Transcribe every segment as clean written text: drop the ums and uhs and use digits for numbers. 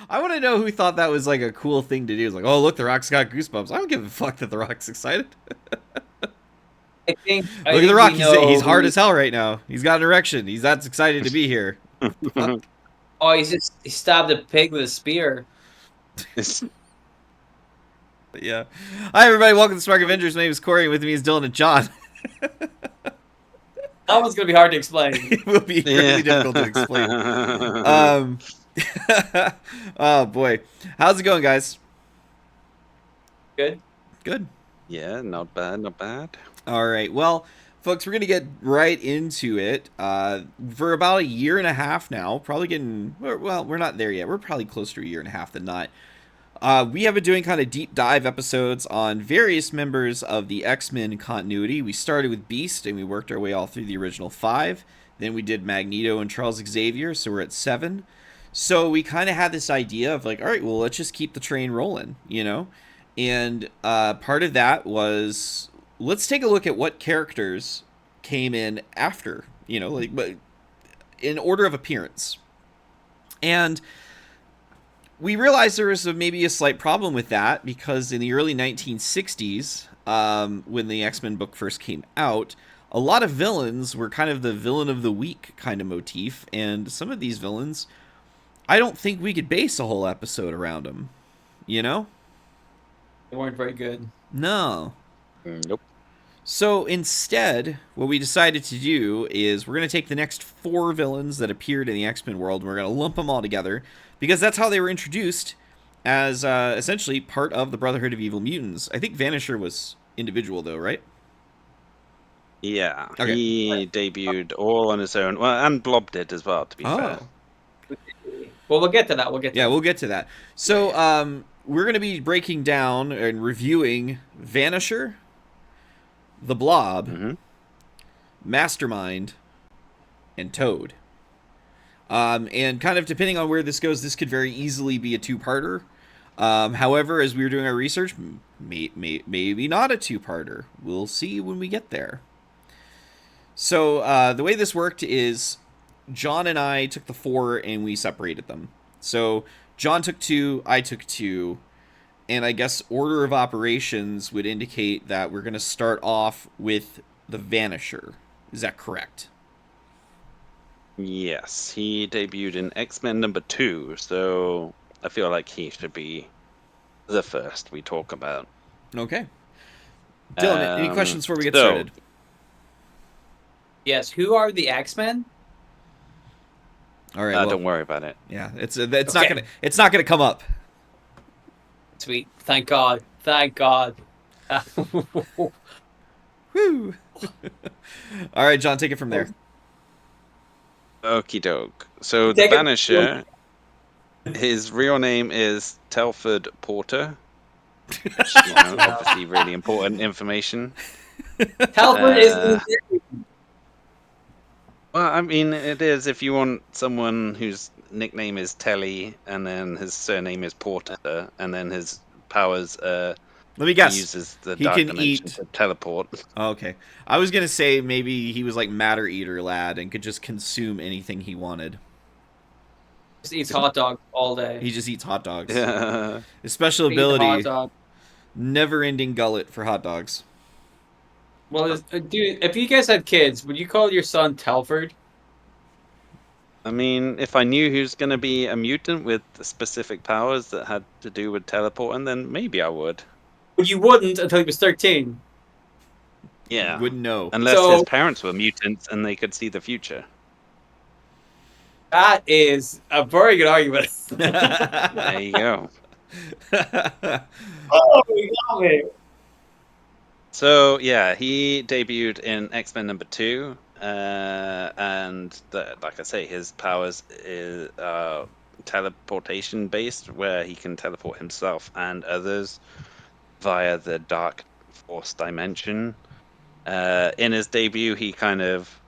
I want to know who thought that was like a cool thing to do. It's like, oh look, the Rock's got goosebumps. I don't give a fuck that the Rock's excited. I Look at the think Rock. we He's know hard who. as hell right now. He's got an erection. He's that's excited to be here. Fuck. Oh, he stabbed a pig with a spear. It's- Yeah. Hi everybody. Welcome to Spark Avengers. My name is Corey. And with me is Dylan and John. That one's gonna be hard to explain. It will be really difficult to explain. Um. Oh boy. How's it going, guys? Good. Good. yeah, not bad, not bad. All right. Well, folks, we're going to get right into it. For about a year and a half now, probably getting, well, we're not there yet. We're probably closer to a year and a half than not. We have been doing kind of deep dive episodes on various members of the X-Men continuity. We started with Beast and we worked our way all through the original 5. Then we did Magneto and Charles Xavier, so we're at 7. So we kind of had this idea of like, all right, well, let's just keep the train rolling, you know? And part of that was let's take a look at what characters came in after, you know, like in order of appearance. And we realized there was maybe a slight problem with that because in the early 1960s, when the X-Men book first came out, a lot of villains were kind of the villain of the week kind of motif, and some of these villains, I don't think we could base a whole episode around them. You know? They weren't very good. No. Nope. So instead, what we decided to do is we're going to take the next 4 villains that appeared in the X-Men world and we're going to lump them all together because that's how they were introduced as essentially part of the Brotherhood of Evil Mutants. I think Vanisher was individual though, right? Yeah, Okay. he debuted all on his own. Well, and Blob did as well, to be fair. Oh. Well, we'll get to that. We'll get to Yeah, that. we'll get to that. So we're going to be breaking down and reviewing Vanisher, the Blob, hmm Mastermind, and Toad. And kind of depending on where this goes, this could very easily be a two-parter. However, as we were doing our research, maybe not a two-parter. We'll see when we get there. So the way this worked is John and I took the 4 and we separated them. So John took 2, I took 2, and I guess order of operations would indicate that we're going to start off with the Vanisher. Is that correct? Yes, he debuted in X-Men #2, so I feel like he should be the first we talk about. Okay. Dylan, any Um, questions before we get so, started? Yes. Who are the X-Men? All right. Well, don't worry about it. yeah, it's Okay. not gonna come up. Sweet. Thank God. Thank God. Woo. All right, John, take it from there. Okie doke. So the Take it- Vanisher, his real name is Telford Porter. Which, obviously really important information. Telford is in Uh, Well, I mean, it is if you want someone whose nickname is Telly, and then his surname is Porter, and then his powers Let me guess. uses the He dark can dimension eat. to teleport. Oh, okay, I was gonna say maybe he was like Matter Eater lad and could just consume anything he wanted. just eats hot dogs all day. He just eats hot dogs. Yeah. His special Eat the hot ability: dog. never-ending gullet for hot dogs. Well, dude, if you guys had kids, would you call your son Telford? I mean, if I knew he was going to be a mutant with specific powers that had to do with teleporting, then maybe I would. But you wouldn't until he was 13. Yeah. Wouldn't know. Unless So- his parents were mutants and they could see the future. That is a very good argument. There you go. Oh, you got me. So yeah, he debuted in X-Men #2, and like I say, his powers is teleportation based, where he can teleport himself and others via the Dark Force dimension. In his debut, he kind of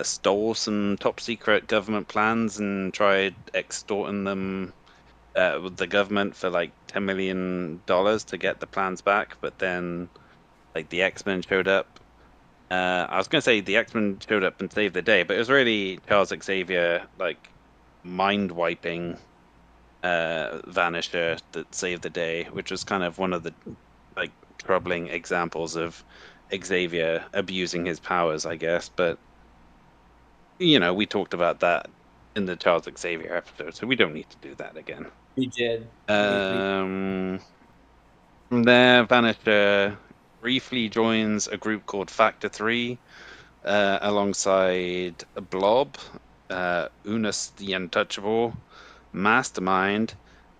stole some top secret government plans and tried extorting them with the government for like $10 million to get the plans back, but then like the X-Men showed up. I was gonna say the X-Men showed up and saved the day, but it was really Charles Xavier like mind wiping Vanisher that saved the day, which was kind of one of the like troubling examples of Xavier abusing his powers, I guess. But we talked about that in the Charles Xavier episode, so we don't need to do that again. We did. From there, Vanisher briefly joins a group called Factor 3 alongside Blob, Unus the Untouchable, Mastermind,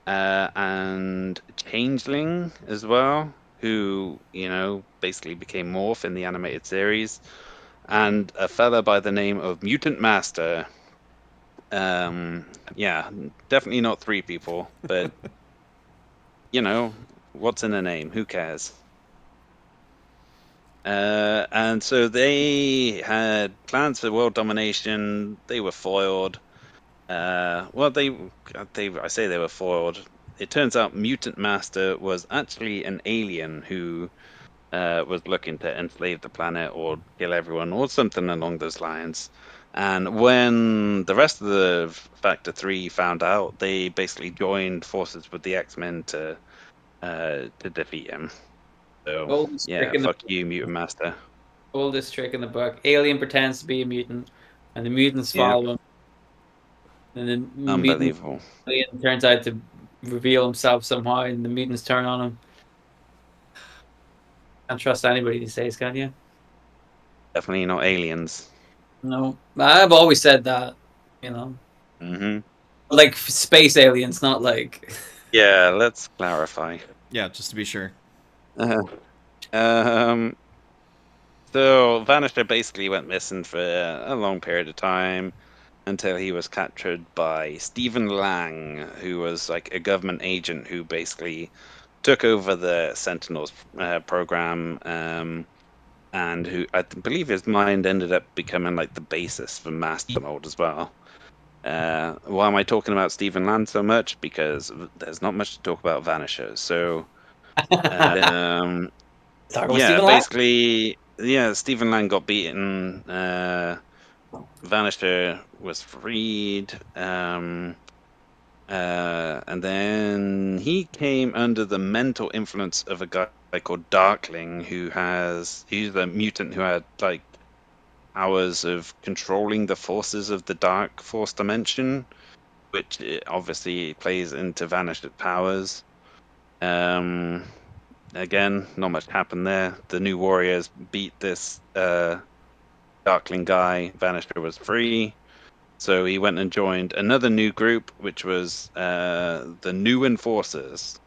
and Changeling as well, who, basically became Morph in the animated series, and a fella by the name of Mutant Master. Yeah, definitely not 3 people, but, what's in a name? Who cares? And so they had plans for world domination. They were foiled. Well, I say they were foiled. It turns out Mutant Master was actually an alien who was looking to enslave the planet or kill everyone or something along those lines. And when the rest of the Factor 3 found out, they basically joined forces with the X-Men to defeat him. So Oldest trick yeah, in the fuck you, Mutant Master. oldest trick in the book. Alien pretends to be a mutant, and the mutants Yeah, follow him. And the mutant unbelievable. alien turns out to reveal himself somehow, and the mutants turn on him. Can't trust anybody these days, can you? Definitely not aliens. No, I've always said that. You know, Hmm. like space aliens, not like. Yeah, let's clarify. Yeah, just to be sure. Uh, um, so Vanisher basically went missing for a long period of time until he was captured by Stephen Lang, who was like a government agent who basically took over the Sentinels program, and who I believe his mind ended up becoming like the basis for Mastermind as well. Why am I talking about Stephen Lang so much? Because there's not much to talk about Vanisher. So, um, Talking about yeah, Stephen Lang. basically, yeah, Stephen Lang got beaten. Vanisher was freed. And then he came under the mental influence of a guy called Darkling, he's a mutant who had like powers of controlling the forces of the Dark Force dimension, which obviously plays into Vanished powers. Um, Again, not much happened there. The New Warriors beat this Darkling guy. Vanisher was free. So he went and joined another new group, which was the New Enforcers,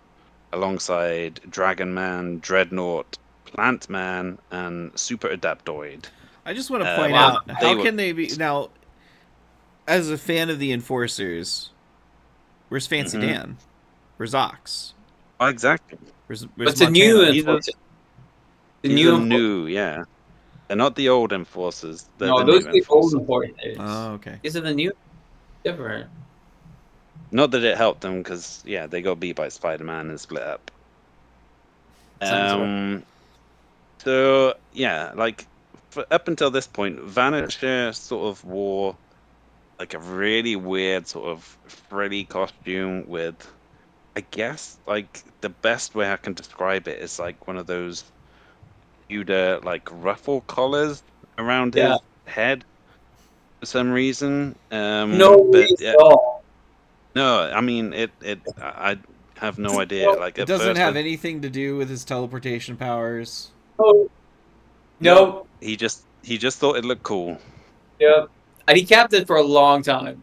alongside Dragon Man, Dreadnought, Plant Man, and Super Adaptoid. I just want to point Wow. out how They were can they be now? As a fan of the Enforcers, where's Fancy Mhm. Dan? Where's Ox? Oh, exactly. Where's What's a new Montana? enforcer? The These are new enforcer. new, yeah. They're not the old Enforcers. They're No, the those new are the old Enforcers. enforcers. Oh, okay. These are the new different. Not that it helped them, because yeah, they got beat by Spider-Man and split up. Sounds right. Um, so yeah, like up until this point, Vanisher sort of wore like a really weird sort of Freddy costume with, I guess, like the best way I can describe it is like one of those Tudor like ruffle collars around Yeah. his head for some reason. No But reason at all. no, I mean I have no idea. Like It at doesn't first, have anything to do with his teleportation powers. No. no, No. he just thought it looked cool. Yep. And he kept it for a long time.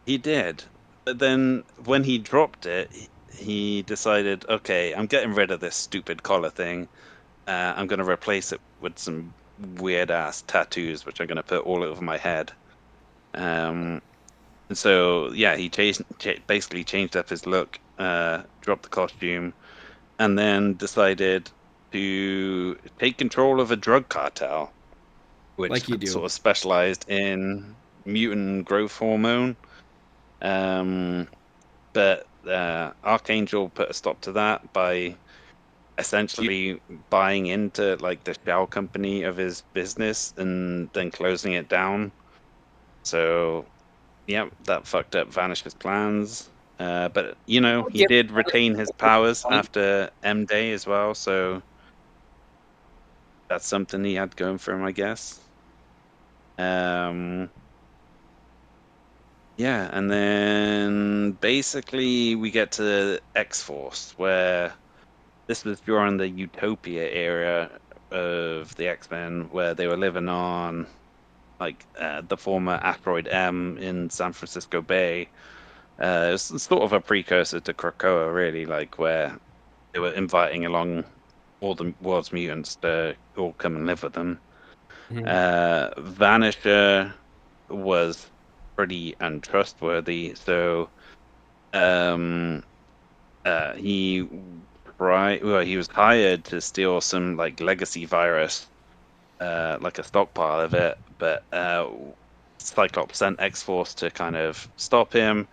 He did, but then when he dropped it, he decided, okay, I'm getting rid of this stupid collar thing. I'm going to replace it with some weird ass tattoos, which I'm going to put all over my head. Um, and so yeah, he basically changed up his look, dropped the costume, and then decided to take control of a drug cartel, which Like you do. sort of specialized in mutant growth hormone. Um, but Archangel put a stop to that by essentially buying into like the shell company of his business and then closing it down. So yeah, that fucked up Vanish's plans. But you know, he did retain his powers after M Day as well, so that's something he had going for him, I guess. Yeah, and then basically we get to X-Force, where this was during the Utopia era of the X-Men, where they were living on like the former asteroid M in San Francisco Bay. It's sort of a precursor to Krakoa, really, like where they were inviting along all the world's mutants to all come and live with them. Vanisher was pretty untrustworthy, so um, he he was hired to steal some like legacy virus, like a stockpile of it, but Cyclops sent X-Force to kind of stop him,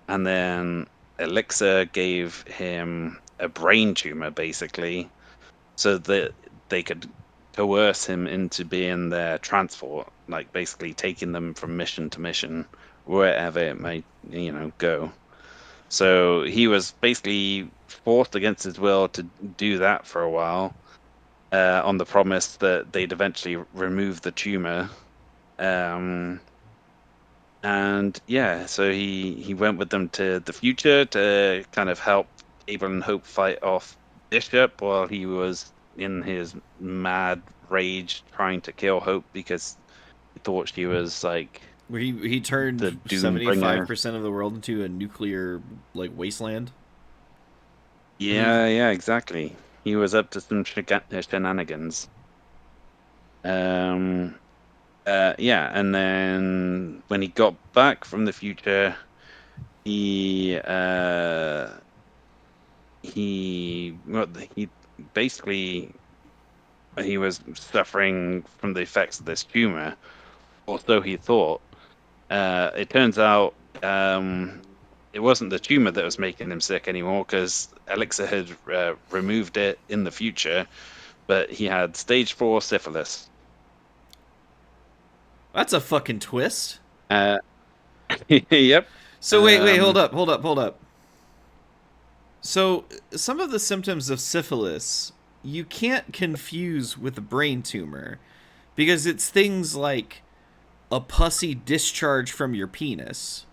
and then Elixir gave him a brain tumor, basically, so that they could coerce him into being their transport, like basically taking them from mission to mission, wherever it might, go. So he was basically forced against his will to do that for a while, on the promise that they'd eventually remove the tumor. Um, and yeah, so he went with them to the future to kind of help Abel and Hope fight off Bishop while he was in his mad rage trying to kill Hope because he thought she was like Where he the turned doom bringer. 75% of the world into a nuclear like wasteland. Yeah, exactly. He was up to some shenanigans. Um, yeah, and then when he got back from the future, he he basically he was suffering from the effects of this tumor, or so he thought. It turns out it wasn't the tumor that was making him sick anymore because Elixir had removed it in the future, but he had stage 4 syphilis. That's a fucking twist. Uh, yep. So wait, hold up. So some of the symptoms of syphilis you can't confuse with a brain tumor because it's things like a pussy discharge from your penis.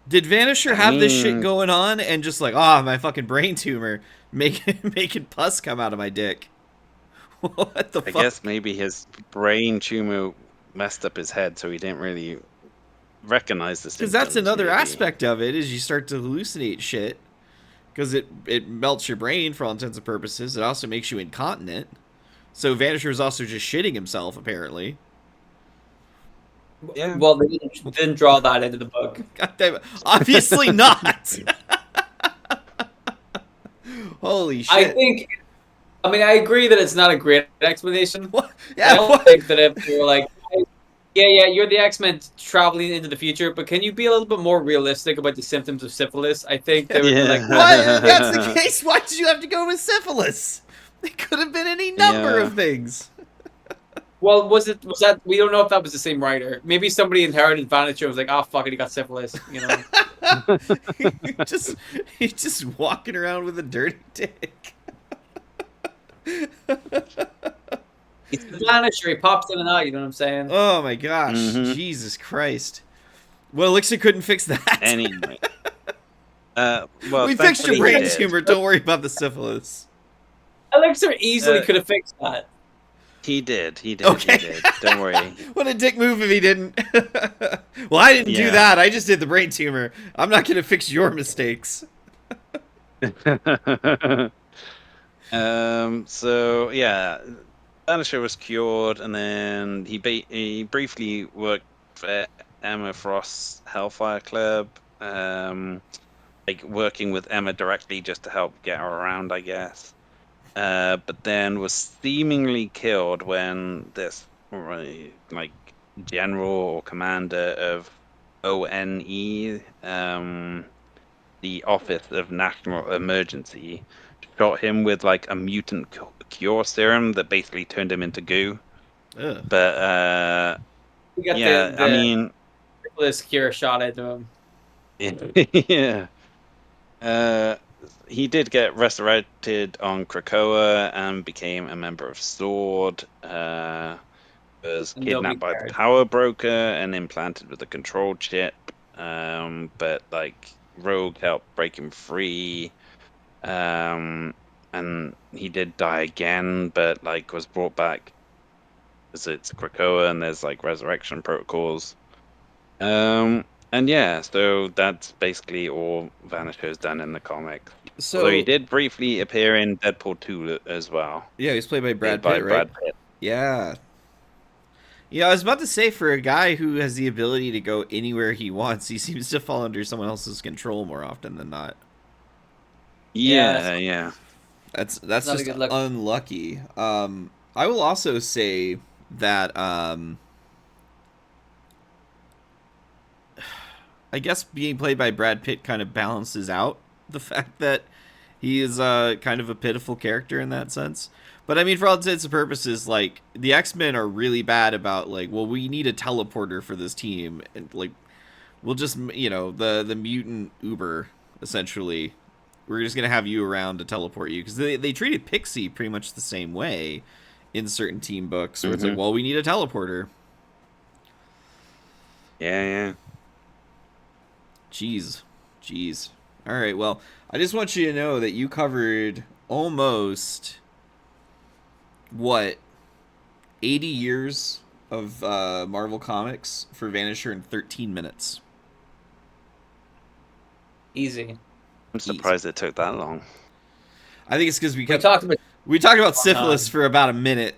Did Vanisher have this shit going on and just like, my fucking brain tumor making pus come out of my dick? What the fuck? I guess maybe his brain tumor messed up his head, so he didn't really recognize the symptoms. Because that's another maybe. aspect of it, is you start to hallucinate shit. Because it melts your brain for all intents and purposes. It also makes you incontinent. So Vanisher was also just shitting himself, apparently. Yeah. Well, they didn't draw that into the book. God damn it. Obviously not. Holy shit. I mean, I agree that it's not a great explanation. What? Yeah, I don't think that if they were like, yeah, you're the X-Men traveling into the future, but can you be a little bit more realistic about the symptoms of syphilis? I think they would be like, why? If that's the case, why did you have to go with syphilis? It could have been any number of things. Well, was that? We don't know if that was the same writer. Maybe somebody inherited Vanisher and was like, "Oh fuck it, he got syphilis." You know, he's just walking around with a dirty dick. He's the Vanisher. He pops in and out. You know what I'm saying? Oh my gosh, Jesus Christ! Well, Elixir couldn't fix that. Anyway, we fixed your brain tumor. Don't worry about the syphilis. Elixir easily could have fixed that. He did. Okay. He did. Don't worry. What a dick move if he didn't. Well, I didn't do that. I just did the brain tumor. I'm not going to fix your mistakes. So yeah, Vanisher was cured, and then he briefly worked for Emma Frost's Hellfire Club, like working with Emma directly just to help get her around, I guess. But then was seemingly killed when this like general or commander of ONE, the Office of National Emergency, shot him with like a mutant cure serum that basically turned him into goo. Ugh. But I mean, syphilis cure shot into him. Yeah. He did get resurrected on Krakoa and became a member of Sword. Was And nobody kidnapped by the cared. Power Broker and implanted with a control chip. But like Rogue helped break him free. And he did die again, but like was brought back because it's Krakoa and there's like resurrection protocols. And yeah, so that's basically all Vanisher's done in the comics. Although he So did briefly appear in Deadpool 2 as well, yeah, he's played by played Brad by Pitt, right? Brad Pitt. Yeah. Yeah, I was about to say, for a guy who has the ability to go anywhere he wants, he seems to fall under someone else's control more often than not. Yeah, it's Yeah, yeah. That's not a just good look. unlucky. I will also say that I guess being played by Brad Pitt kind of balances out the fact that he is kind of a pitiful character in that sense. But I mean, for all intents and purposes, like the X-Men are really bad about like, well, we need a teleporter for this team, and like we'll just the mutant Uber essentially. We're just gonna have you around to teleport you because they treated Pixie pretty much the same way in certain team books where it's like, Hmm. well, we need a teleporter. Yeah, yeah. Jeez, jeez. All right, well, I just want you to know that you covered almost what 80 years of Marvel Comics for Vanisher in 13 minutes. Easy. I'm Easy. surprised it took that long. I think it's because We talked about we talked about it a long syphilis time. for about a minute.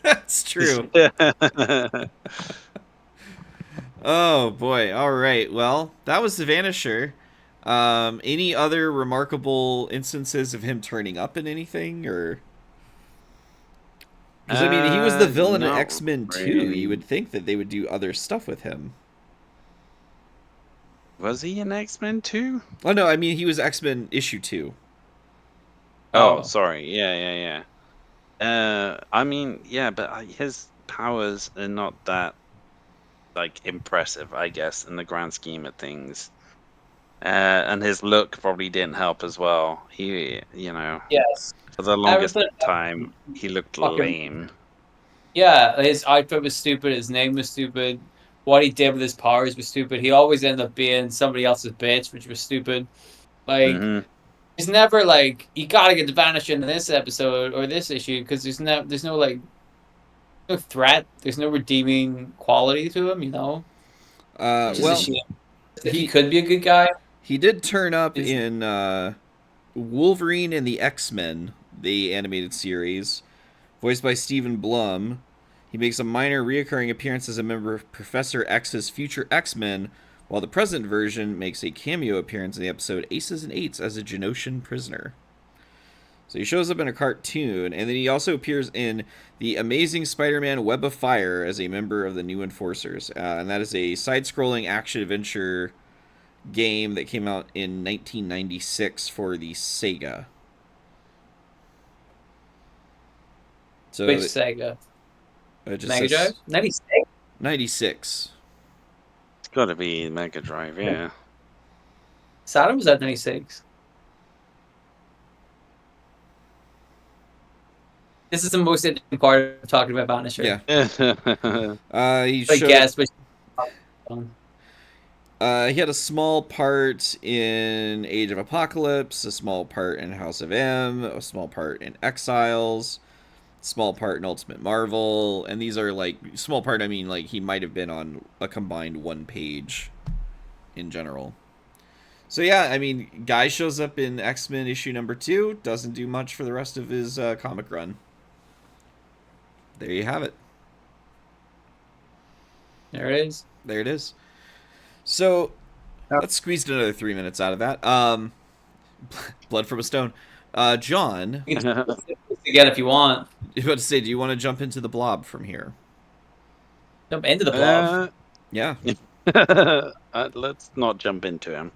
That's true. Oh boy. All right. Well, that was the Vanisher. Any other remarkable instances of him turning up in anything, or because I mean, he was the villain in Not X-Men 2. You really. would think that they would do other stuff with him. Was he in X-Men 2? Oh no, I mean he was X-Men issue 2. Oh, Oh, sorry. Yeah, yeah, yeah. I mean, yeah, but his powers are not that like impressive, I guess, in the grand scheme of things. And his look probably didn't help as well. yes. For the longest Everything. time, he looked Fucking lame. yeah. His outfit was stupid. His name was stupid. What he did with his powers was stupid. He always ended up being somebody else's bitch, which was stupid. Like Hmm. he's never like you gotta get the Vanisher in this episode or this issue because there's no like no threat. There's no redeeming quality to him. Which is a Well, shame. If he he could be a good guy, he did turn up is in Wolverine and the X-Men, the animated series, voiced by Stephen Blum. He makes a minor reoccurring appearance as a member of Professor X's future X-Men, while the present version makes a cameo appearance in the episode Aces and Eights as a Genosian prisoner. So he shows up in a cartoon, and then he also appears in the Amazing Spider-Man Web of Fire as a member of the New Enforcers, and that is a side-scrolling action-adventure game that came out in 1996 for the Sega. which So Sega? it just Mega Drive? says 96. 96. It's got to be Mega Drive, yeah. Saturn was at 96. This is the most interesting part of talking about Vanisher. Yeah. He I showed. guess, but He had a small part in Age of Apocalypse, a small part in House of M, a small part in Exiles, small part in Ultimate Marvel, and these are like small part. I mean, like he might have been on a combined one page in general. So yeah, I mean, guy shows up in X-Men issue number 2, doesn't do much for the rest of his comic run. There you have it. there it is. There it is. So Yep. let's squeeze another 3 minutes out of that. Blood from a Stone. John, You can again if you want. I was about to say, do you want to jump into the Blob from here? Jump into the blob. uh, Yeah. let's not jump into him.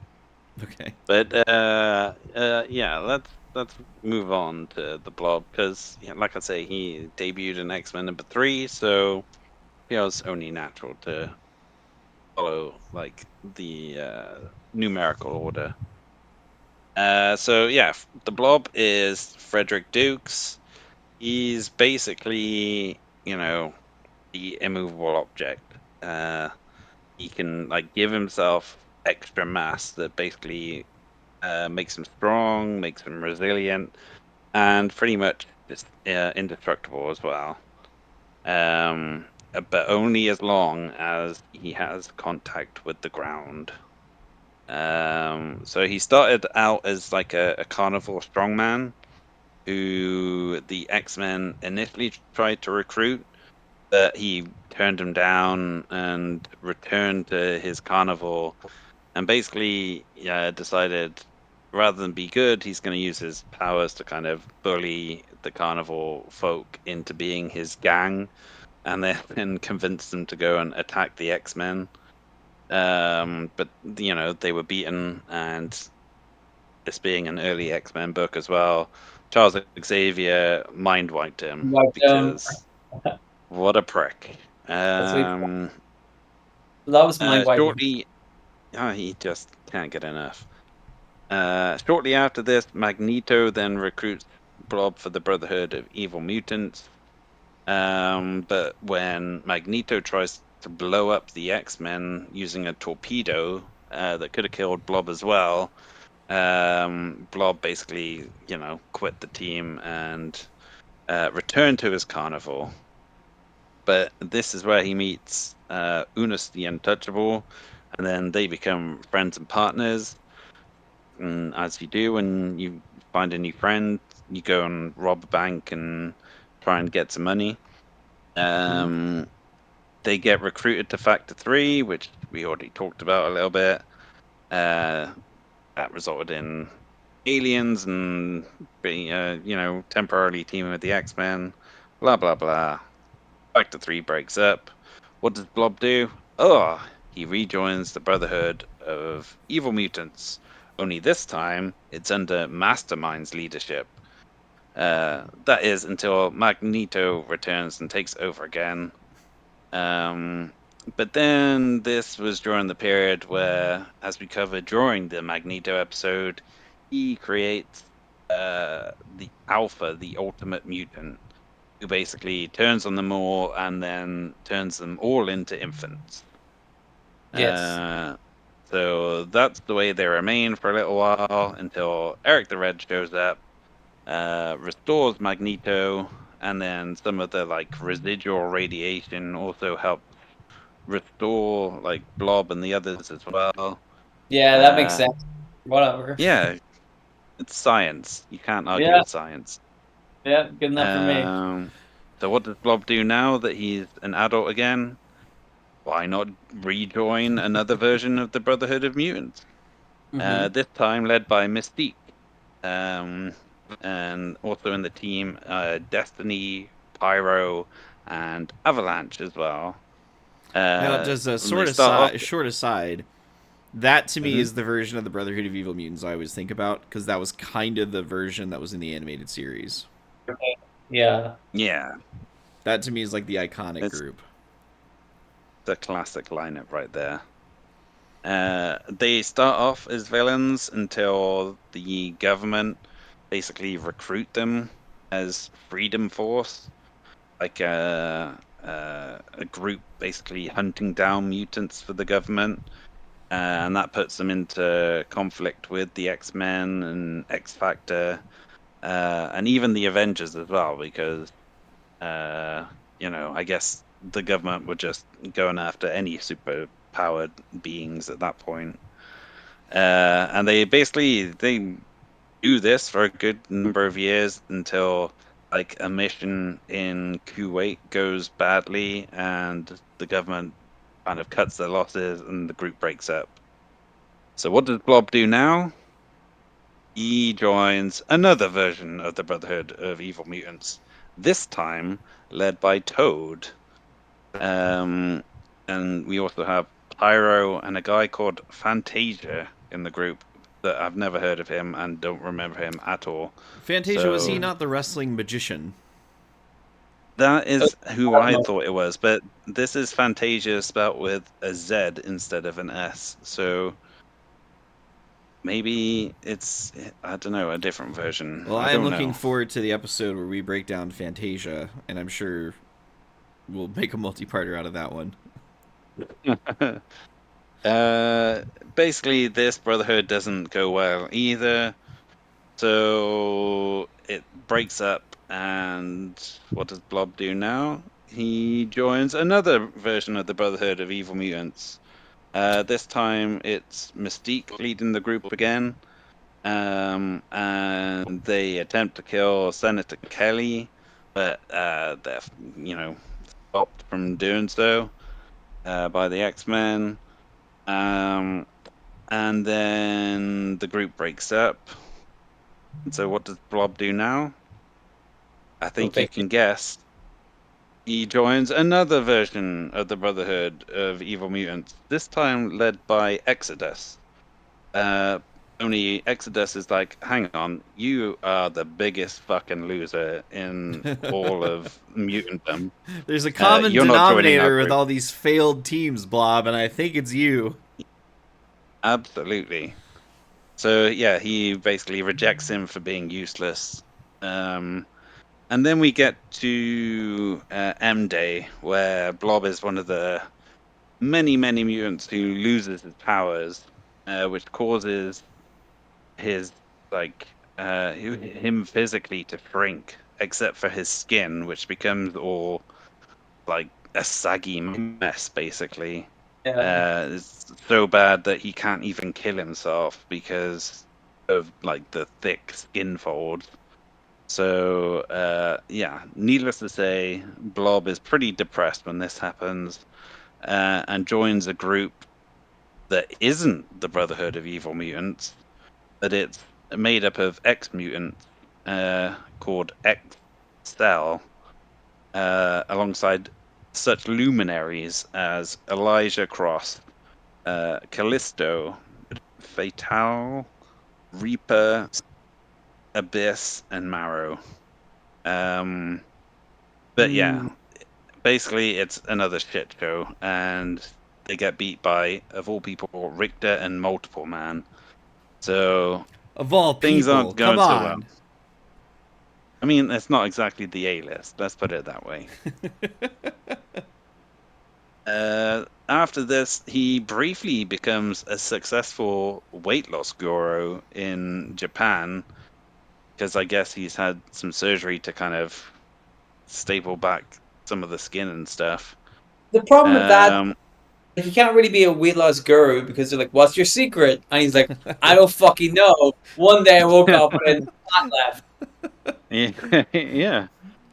Okay. But yeah, let's move on to the Blob because, like I say, he debuted in X-Men number 3, so it was only natural to follow like the numerical order. So yeah, the Blob is Frederick Dukes. He's basically, the immovable object. He can like give himself extra mass that basically makes him strong, makes him resilient, and pretty much just indestructible as well. But only as long as he has contact with the ground. So he started out as like a carnivore strongman who the X-Men initially tried to recruit, but he turned him down and returned to his carnivore and basically decided rather than be good, he's going to use his powers to kind of bully the carnivore folk into being his gang and then convince them to go and attack the X-Men. But they were beaten, and this being an early X-Men book as well, Charles Xavier mind wiped him Like, because what a prick. that's what he loves mind wiping. Shortly, he just can't get enough. Shortly after this, Magneto then recruits Blob for the Brotherhood of Evil Mutants. But when Magneto tries to blow up the X-Men using a torpedo that could have killed Blob as well, Blob basically, quit the team and returned to his carnival. But this is where he meets Unus the Untouchable, and then they become friends and partners. And as you do when you find a new friend, you go and rob a bank and try and get some money. Um, they get recruited to Factor 3, which we already talked about a little bit. Uh, that resulted in aliens and being, temporarily teaming with the X-Men. Blah blah blah. Factor 3 breaks up. What does Blob do? Oh, he rejoins the Brotherhood of Evil Mutants. Only this time, it's under Mastermind's leadership. That is until Magneto returns and takes over again. Um, but then this was during the period where, as we covered during the Magneto episode, he creates the Alpha, the ultimate mutant, who basically turns on them all and then turns them all into infants. Yes. Uh, so that's the way they remain for a little while until Eric the Red shows up, restores Magneto, and then some of the like residual radiation also helps restore like Blob and the others as well. Yeah, that makes Uh, sense. Whatever. yeah, it's science. You can't argue Yeah, with science. yeah, good enough for me. Um, so what does Blob do now that he's an adult again? Why not rejoin another version of the Brotherhood of Mutants? Hmm. This time led by Mystique. Um, and also in the team, Destiny, Pyro, and Avalanche as well. Now, just a When they sort of start off. short aside, that to me Mhm. is the version of the Brotherhood of Evil Mutants I always think about because that was kind of the version that was in the animated series. Yeah. Yeah, That to me is like the iconic it's group. the classic lineup right there. They start off as villains until the government basically recruit them as Freedom Force, like a group basically hunting down mutants for the government. And that puts them into conflict with the X-Men and X Factor, and even the Avengers as well, because uh, I guess the government were just going after any super powered beings at that point. And they do this for a good number of years until like a mission in Kuwait goes badly and the government kind of cuts their losses and the group breaks up. So what does Blob do now? He joins another version of the Brotherhood of Evil Mutants, this time led by Toad. Um, and we also have Pyro and a guy called Fantasia in the group that I've never heard of him and don't remember him at all. Fantasia, was he So not the wrestling magician? that Oh, is who I don't I know. thought it was, but this is Fantasia spelt with a Z instead of an S. So maybe it's, I don't know, a different version. Well, I I am don't looking know. forward to the episode where we break down Fantasia, and I'm sure we'll make a multi-parter out of that one. uh, Basically, this Brotherhood doesn't go well either. So it breaks up, and what does Blob do now? He joins another version of the Brotherhood of Evil Mutants. This time it's Mystique leading the group again, and they attempt to kill Senator Kelly, but they're, you know, stopped from doing so by the X-Men. Um, and then the group breaks up. And so what does Blob do now? I think you Okay. can guess. He joins another version of the Brotherhood of Evil Mutants, this time led by Exodus. Uh, Only Exodus is like, hang on, you are the biggest fucking loser in all of mutantdom. There's a common You're not joining our denominator with group. all these failed teams, Blob, and I think it's you. Absolutely. So yeah, he basically rejects him for being useless. Um, and then we get to M Day, where Blob is one of the many, many mutants who loses his powers, which causes his him physically to shrink, except for his skin, which becomes all like a saggy mess, basically. Yeah. It's so bad that he can't even kill himself because of like the thick skin folds. So yeah, needless to say, Blob is pretty depressed when this happens, and joins a group that isn't the Brotherhood of Evil Mutants, but it's made up of ex-mutants called X-Cell, alongside such luminaries as Elijah Cross, Callisto, Fatale, Reaper, Abyss, and Marrow. Um, but Mm. yeah, basically it's another shit show, and they get beat by, of all people, Richter and Multiple Man. So Of all things people, aren't come going so well. on. I mean, it's not exactly the A-list, let's put it that way. After this, he briefly becomes a successful weight loss guru in Japan, because I guess he's had some surgery to kind of staple back some of the skin and stuff. The problem with that, Um, like, he can't really be a weight loss guru because they're like, "What's your secret?" And he's like, "I don't fucking know. One day I woke up and fat left. yeah, yeah.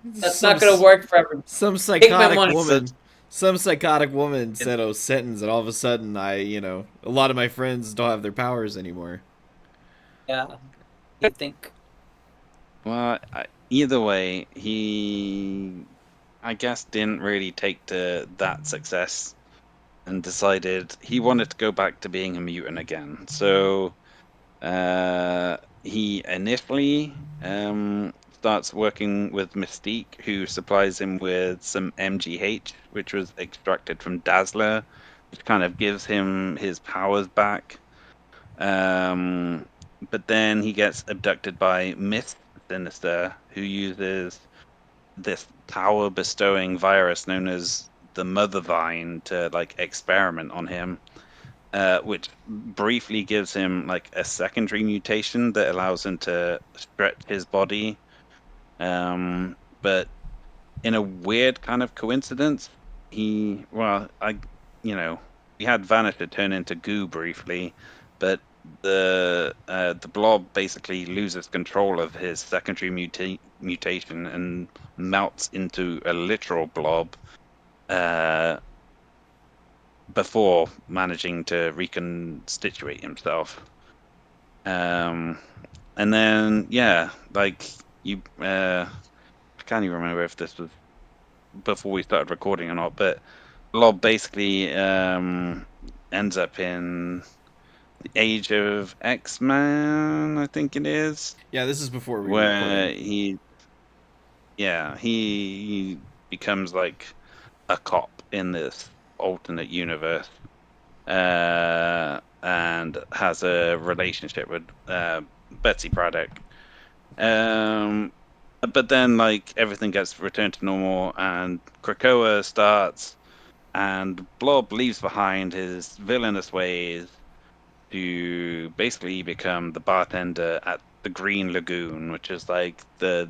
That's some not gonna work for everyone. some Take my psychotic money." So woman, some psychotic woman it, said a sentence, and all of a sudden, a lot of my friends don't have their powers anymore. Yeah, you think? well, either way, he, I guess, didn't really take to that success and decided he wanted to go back to being a mutant again. So he initially starts working with Mystique, who supplies him with some MGH, which was extracted from Dazzler, which kind of gives him his powers back. Um, but then he gets abducted by Miss Sinister, who uses this power bestowing virus known as the Mother Vine to like experiment on him, which briefly gives him like a secondary mutation that allows him to stretch his body. But in a weird kind of coincidence, well, you know, we had Vanisher turn into goo briefly, but the Blob basically loses control of his secondary mutation and melts into a literal blob. Uh, Before managing to reconstitute himself. Um, and then yeah, like you, I can't even remember if this was before we started recording or not, but Blob basically ends up in the Age of X-Men, I think it is, Yeah, this is before we recorded. where he becomes like a cop in this alternate universe. And and has a relationship with Betsy Braddock. But then, like, everything gets returned to normal, and Krakoa starts, and Blob leaves behind his villainous ways to basically become the bartender at the Green Lagoon, which is like the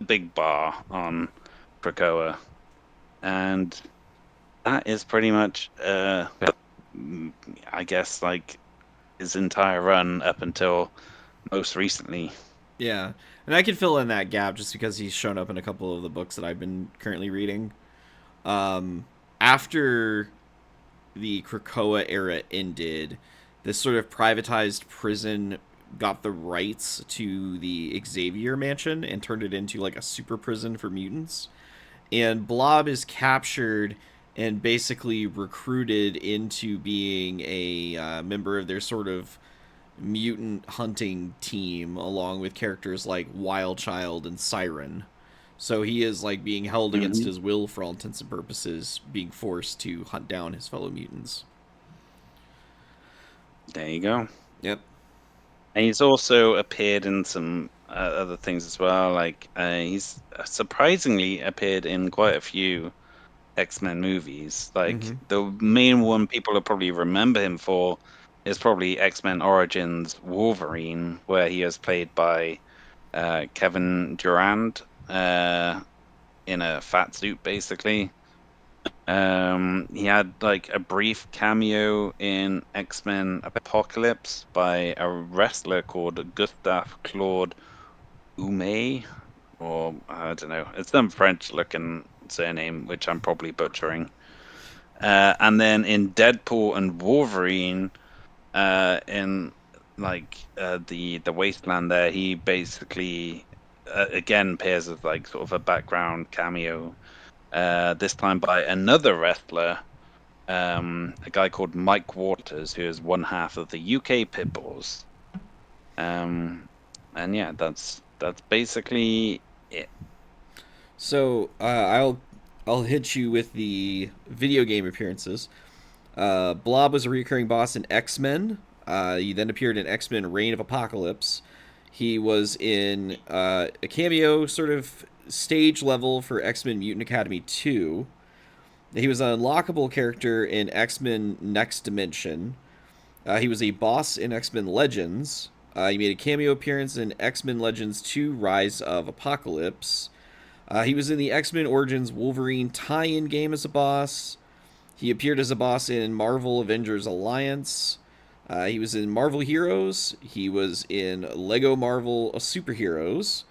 big bar on Krakoa. And that is pretty much, I guess, like his entire run up until most recently. Yeah, and I can fill in that gap just because he's shown up in a couple of the books that I've been currently reading. Um, After the Krakoa era ended, this sort of privatized prison got the rights to the Xavier Mansion and turned it into like a super prison for mutants. And Blob is captured and basically recruited into being a member of their sort of mutant hunting team, along with characters like Wild Child and Siren. So he is like being held against Hmm. his will for all intents and purposes, being forced to hunt down his fellow mutants. There you go. Yep. And he's also appeared in some other things as well. Like he's surprisingly appeared in quite a few X-Men movies. Like Mm-hmm. the main one people will probably remember him for is probably X-Men Origins Wolverine, where he was played by Kevin Durand in a fat suit, basically. He had like a brief cameo in X-Men Apocalypse by a wrestler called Gustave Claude Ume, or I don't know, it's some French-looking surname, which I'm probably butchering. And then in Deadpool and Wolverine, in like the Wasteland, there he basically again pairs as like sort of a background cameo. This time by another wrestler, a guy called Mike Waters, who is one half of the UK Pitbulls. And yeah, that's basically it. So I'll hit you with the video game appearances. Blob was a recurring boss in X Men. He then appeared in X Men: Reign of Apocalypse. He was in a cameo, sort of stage level for X Men: Mutant Academy 2. He was an unlockable character in X Men: Next Dimension. He was a boss in X Men Legends. He made a cameo appearance in X Men Legends 2: Rise of Apocalypse. He was in the X Men Origins Wolverine tie in game as a boss. He appeared as a boss in Marvel Avengers Alliance. He was in Marvel Heroes. He was in Lego Marvel Superheroes.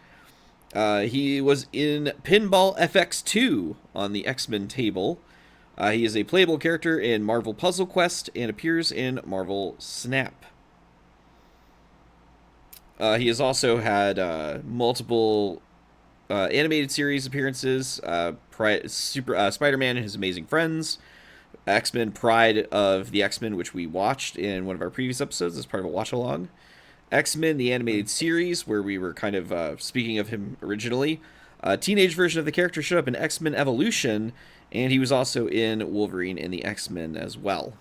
He was in Pinball FX2 on the X Men table. He is a playable character in Marvel Puzzle Quest and appears in Marvel Snap. He has also had multiple animated series appearances. Spider-Man and His Amazing Friends, X-Men: Pride of the X-Men, which we watched in one of our previous episodes as part of a watch-along. X-Men, the animated series, where we were kind of speaking of him originally. A teenage version of the character showed up in X-Men Evolution, and he was also in Wolverine and the X-Men as well.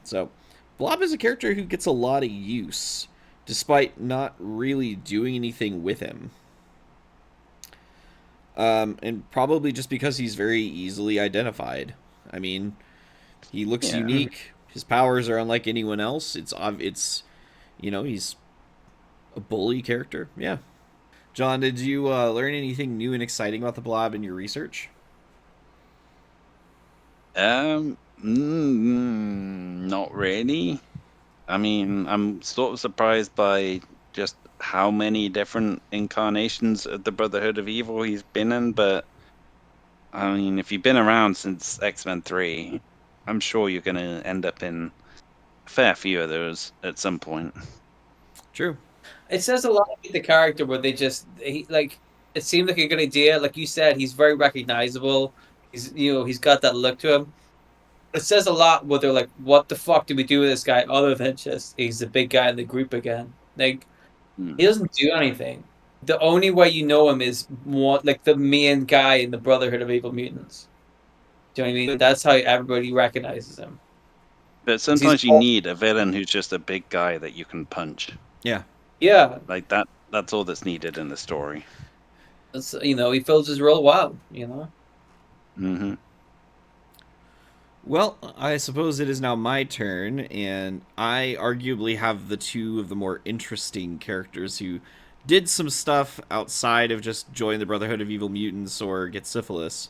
So, Blob is a character who gets a lot of use, despite not really doing anything with him. And probably just because he's very easily identified. I mean, he looks Yeah. unique. His powers are unlike anyone else. He's a bully character. Yeah. John, did you learn anything new and exciting about the Blob in your research? Not really. I mean, I'm sort of surprised by just how many different incarnations of the Brotherhood of Evil he's been in, but I mean, if you've been around since X-Men 3, I'm sure you're going to end up in a fair few of those at some point. True. It says a lot about the character, but like it seemed like a good idea. Like you said, he's very recognizable. He's got that look to him. It says a lot where they're like, what the fuck do we do with this guy other than just he's the big guy in the group again? Like he Hmm. doesn't do anything. The only way you know him is more like the main guy in the Brotherhood of Evil Mutants. Do you know what I mean? That's how everybody recognizes him. But sometimes you need a villain who's just a big guy that you can punch. Yeah. Yeah, Like that. That's all that's needed in the story. it's, he fills his role well. Mm-hmm. Well, I suppose it is now my turn, and I arguably have the two of the more interesting characters who did some stuff outside of just join the Brotherhood of Evil Mutants or get syphilis.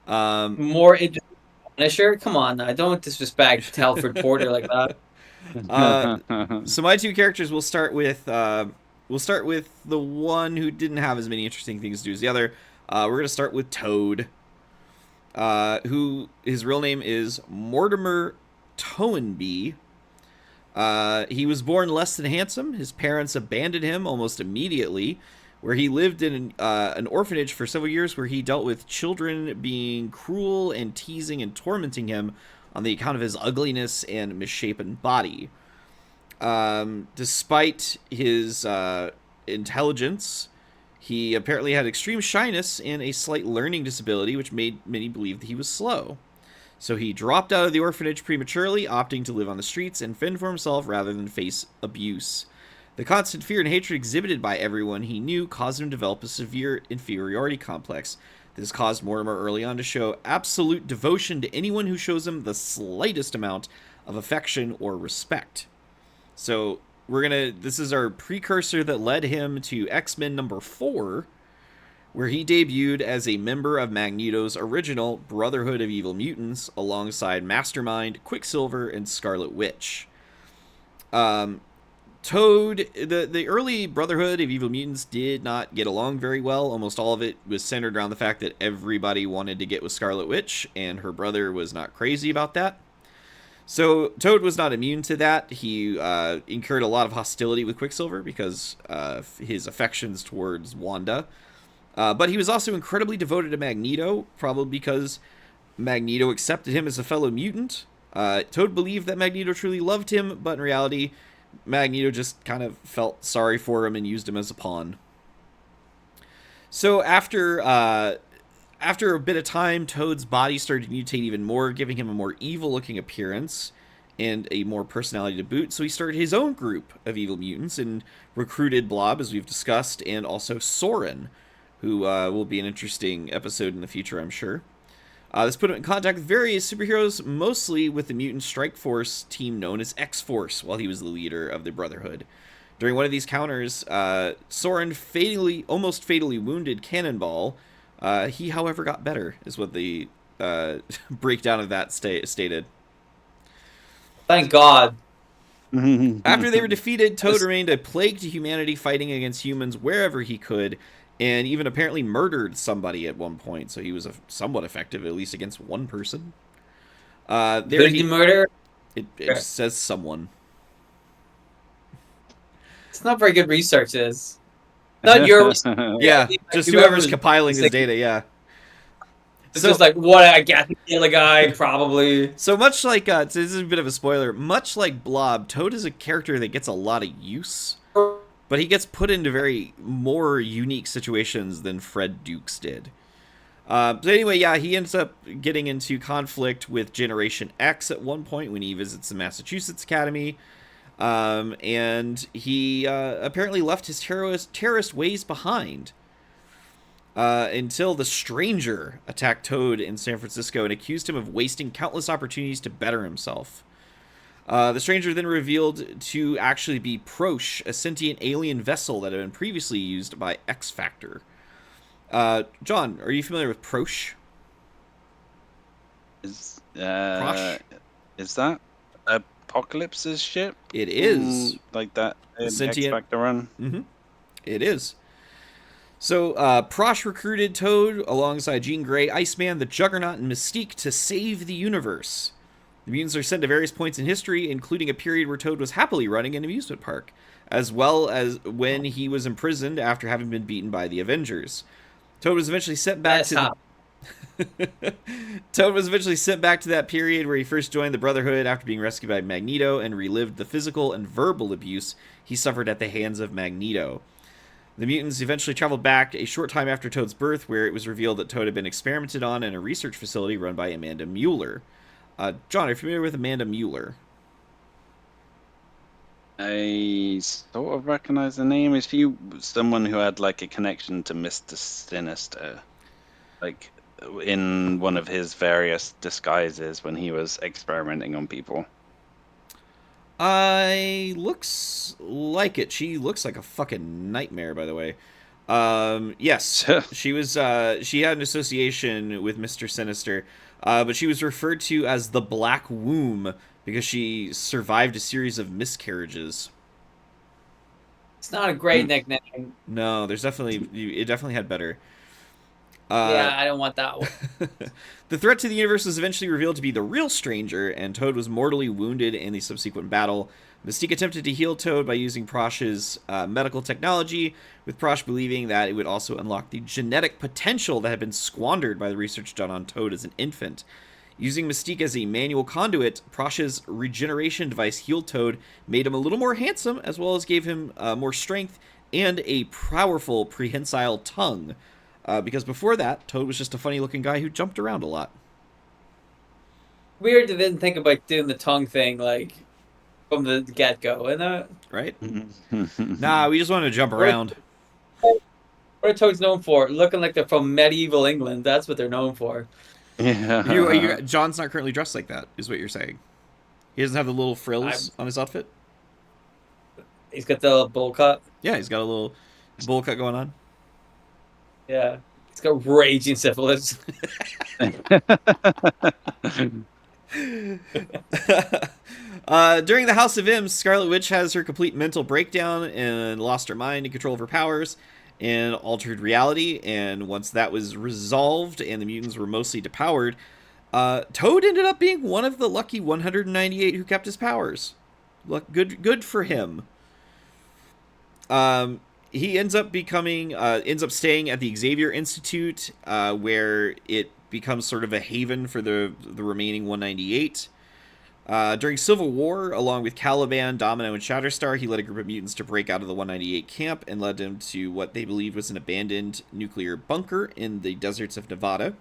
More interesting. Vanisher? Come on, I don't disrespect Telford Porter like that. Uh, so my two characters we'll start with the one who didn't have as many interesting things to do as the other. We're gonna start with Toad, who his real name is Mortimer Toynbee. He was born less than handsome. His parents abandoned him almost immediately, where he lived in an orphanage for several years, where he dealt with children being cruel and teasing and tormenting him on the account of his ugliness and misshapen body. Despite his intelligence, he apparently had extreme shyness and a slight learning disability, which made many believe that he was slow. So he dropped out of the orphanage prematurely, opting to live on the streets and fend for himself rather than face abuse. The constant fear and hatred exhibited by everyone he knew caused him to develop a severe inferiority complex. This caused Mortimer early on to show absolute devotion to anyone who shows him the slightest amount of affection or respect. So this is our precursor that led him to X-Men number 4, where he debuted as a member of Magneto's original Brotherhood of Evil Mutants alongside Mastermind, Quicksilver, and Scarlet Witch. Toad, the early Brotherhood of Evil Mutants did not get along very well. Almost all of it was centered around the fact that everybody wanted to get with Scarlet Witch, and her brother was not crazy about that. So Toad was not immune to that. He incurred a lot of hostility with Quicksilver because of his affections towards Wanda. But he was also incredibly devoted to Magneto, probably because Magneto accepted him as a fellow mutant. Toad believed that Magneto truly loved him, but in reality, Magneto just kind of felt sorry for him and used him as a pawn. So after a bit of time, Toad's body started to mutate even more, giving him a more evil-looking appearance and a more personality to boot. So he started his own group of evil mutants and recruited Blob, as we've discussed, and also Soren, who will be an interesting episode in the future, I'm sure. This put him in contact with various superheroes, mostly with the mutant strike force team known as X-Force, while he was the leader of the Brotherhood. During one of these counters, Soren almost fatally wounded Cannonball. He, however, got better, is what the breakdown of that stated. Thank God. After they were defeated, Toad remained a plague to humanity, fighting against humans wherever he could, and even apparently murdered somebody at one point, so he was somewhat effective, at least against one person. Did he murder? It says someone. It's not very good research, is. Not your Yeah, just whoever's compiling this data, yeah. It's just like, what, I guess kill a guy, probably. So much like, this is a bit of a spoiler, much like Blob, Toad is a character that gets a lot of use, but he gets put into very more unique situations than Fred Dukes did. So anyway, yeah, he ends up getting into conflict with Generation X at one point when he visits the Massachusetts Academy. And he apparently left his terrorist ways behind until the Stranger attacked Toad in San Francisco and accused him of wasting countless opportunities to better himself. The Stranger then revealed to actually be Prosh, a sentient alien vessel that had been previously used by X-Factor. John, are you familiar with Prosh? Is that Apocalypse's ship? It is. Like that in sentient X-Factor run? Mm-hmm. It is. So, Prosh recruited Toad alongside Jean Grey, Iceman, the Juggernaut, and Mystique to save the universe. The mutants are sent to various points in history, including a period where Toad was happily running an amusement park, as well as when he was imprisoned after having been beaten by the Avengers. Toad was eventually sent back Toad was eventually sent back to that period where he first joined the Brotherhood after being rescued by Magneto and relived the physical and verbal abuse he suffered at the hands of Magneto. The mutants eventually traveled back a short time after Toad's birth, where it was revealed that Toad had been experimented on in a research facility run by Amanda Mueller. John, are you familiar with Amanda Mueller? I sort of recognize the name. Is he someone who had like a connection to Mr. Sinister? Like in one of his various disguises when he was experimenting on people. Looks like it. She looks like a fucking nightmare, by the way. Yes, she was. She had an association with Mr. Sinister, but she was referred to as the Black Womb because she survived a series of miscarriages. It's not a great nickname. No, there's definitely it definitely had better. Uh, Yeah, I don't want that one. the threat to the universe was eventually revealed to be the real Stranger, and Toad was mortally wounded in the subsequent battle. Mystique attempted to heal Toad by using Prosh's medical technology, with Prosh believing that it would also unlock the genetic potential that had been squandered by the research done on Toad as an infant. Using Mystique as a manual conduit, Prosh's regeneration device healed Toad, made him a little more handsome, as well as gave him more strength and a powerful prehensile tongue. Because before that, Toad was just a funny-looking guy who jumped around a lot. Weird they didn't think about doing the tongue thing like from the get go. And Right? Nah, we just wanted to jump what around. what are Toads known for? Looking like they're from medieval England. That's what they're known for. John's not currently dressed like that, is what you're saying. He doesn't have the little frills on his outfit? He's got the bowl cut. Yeah, he's got a little bowl cut going on. Yeah. He's got raging syphilis. During the House of M, Scarlet Witch has her complete mental breakdown and lost her mind and control of her powers and altered reality. And once that was resolved and the mutants were mostly depowered, Toad ended up being one of the lucky 198 who kept his powers. Good for him. He ends up staying at the Xavier Institute, where it becomes sort of a haven for the remaining 198. During Civil War, along with Caliban, Domino, and Shatterstar, he led a group of mutants to break out of the 198 camp and led them to what they believed was an abandoned nuclear bunker in the deserts of Nevada.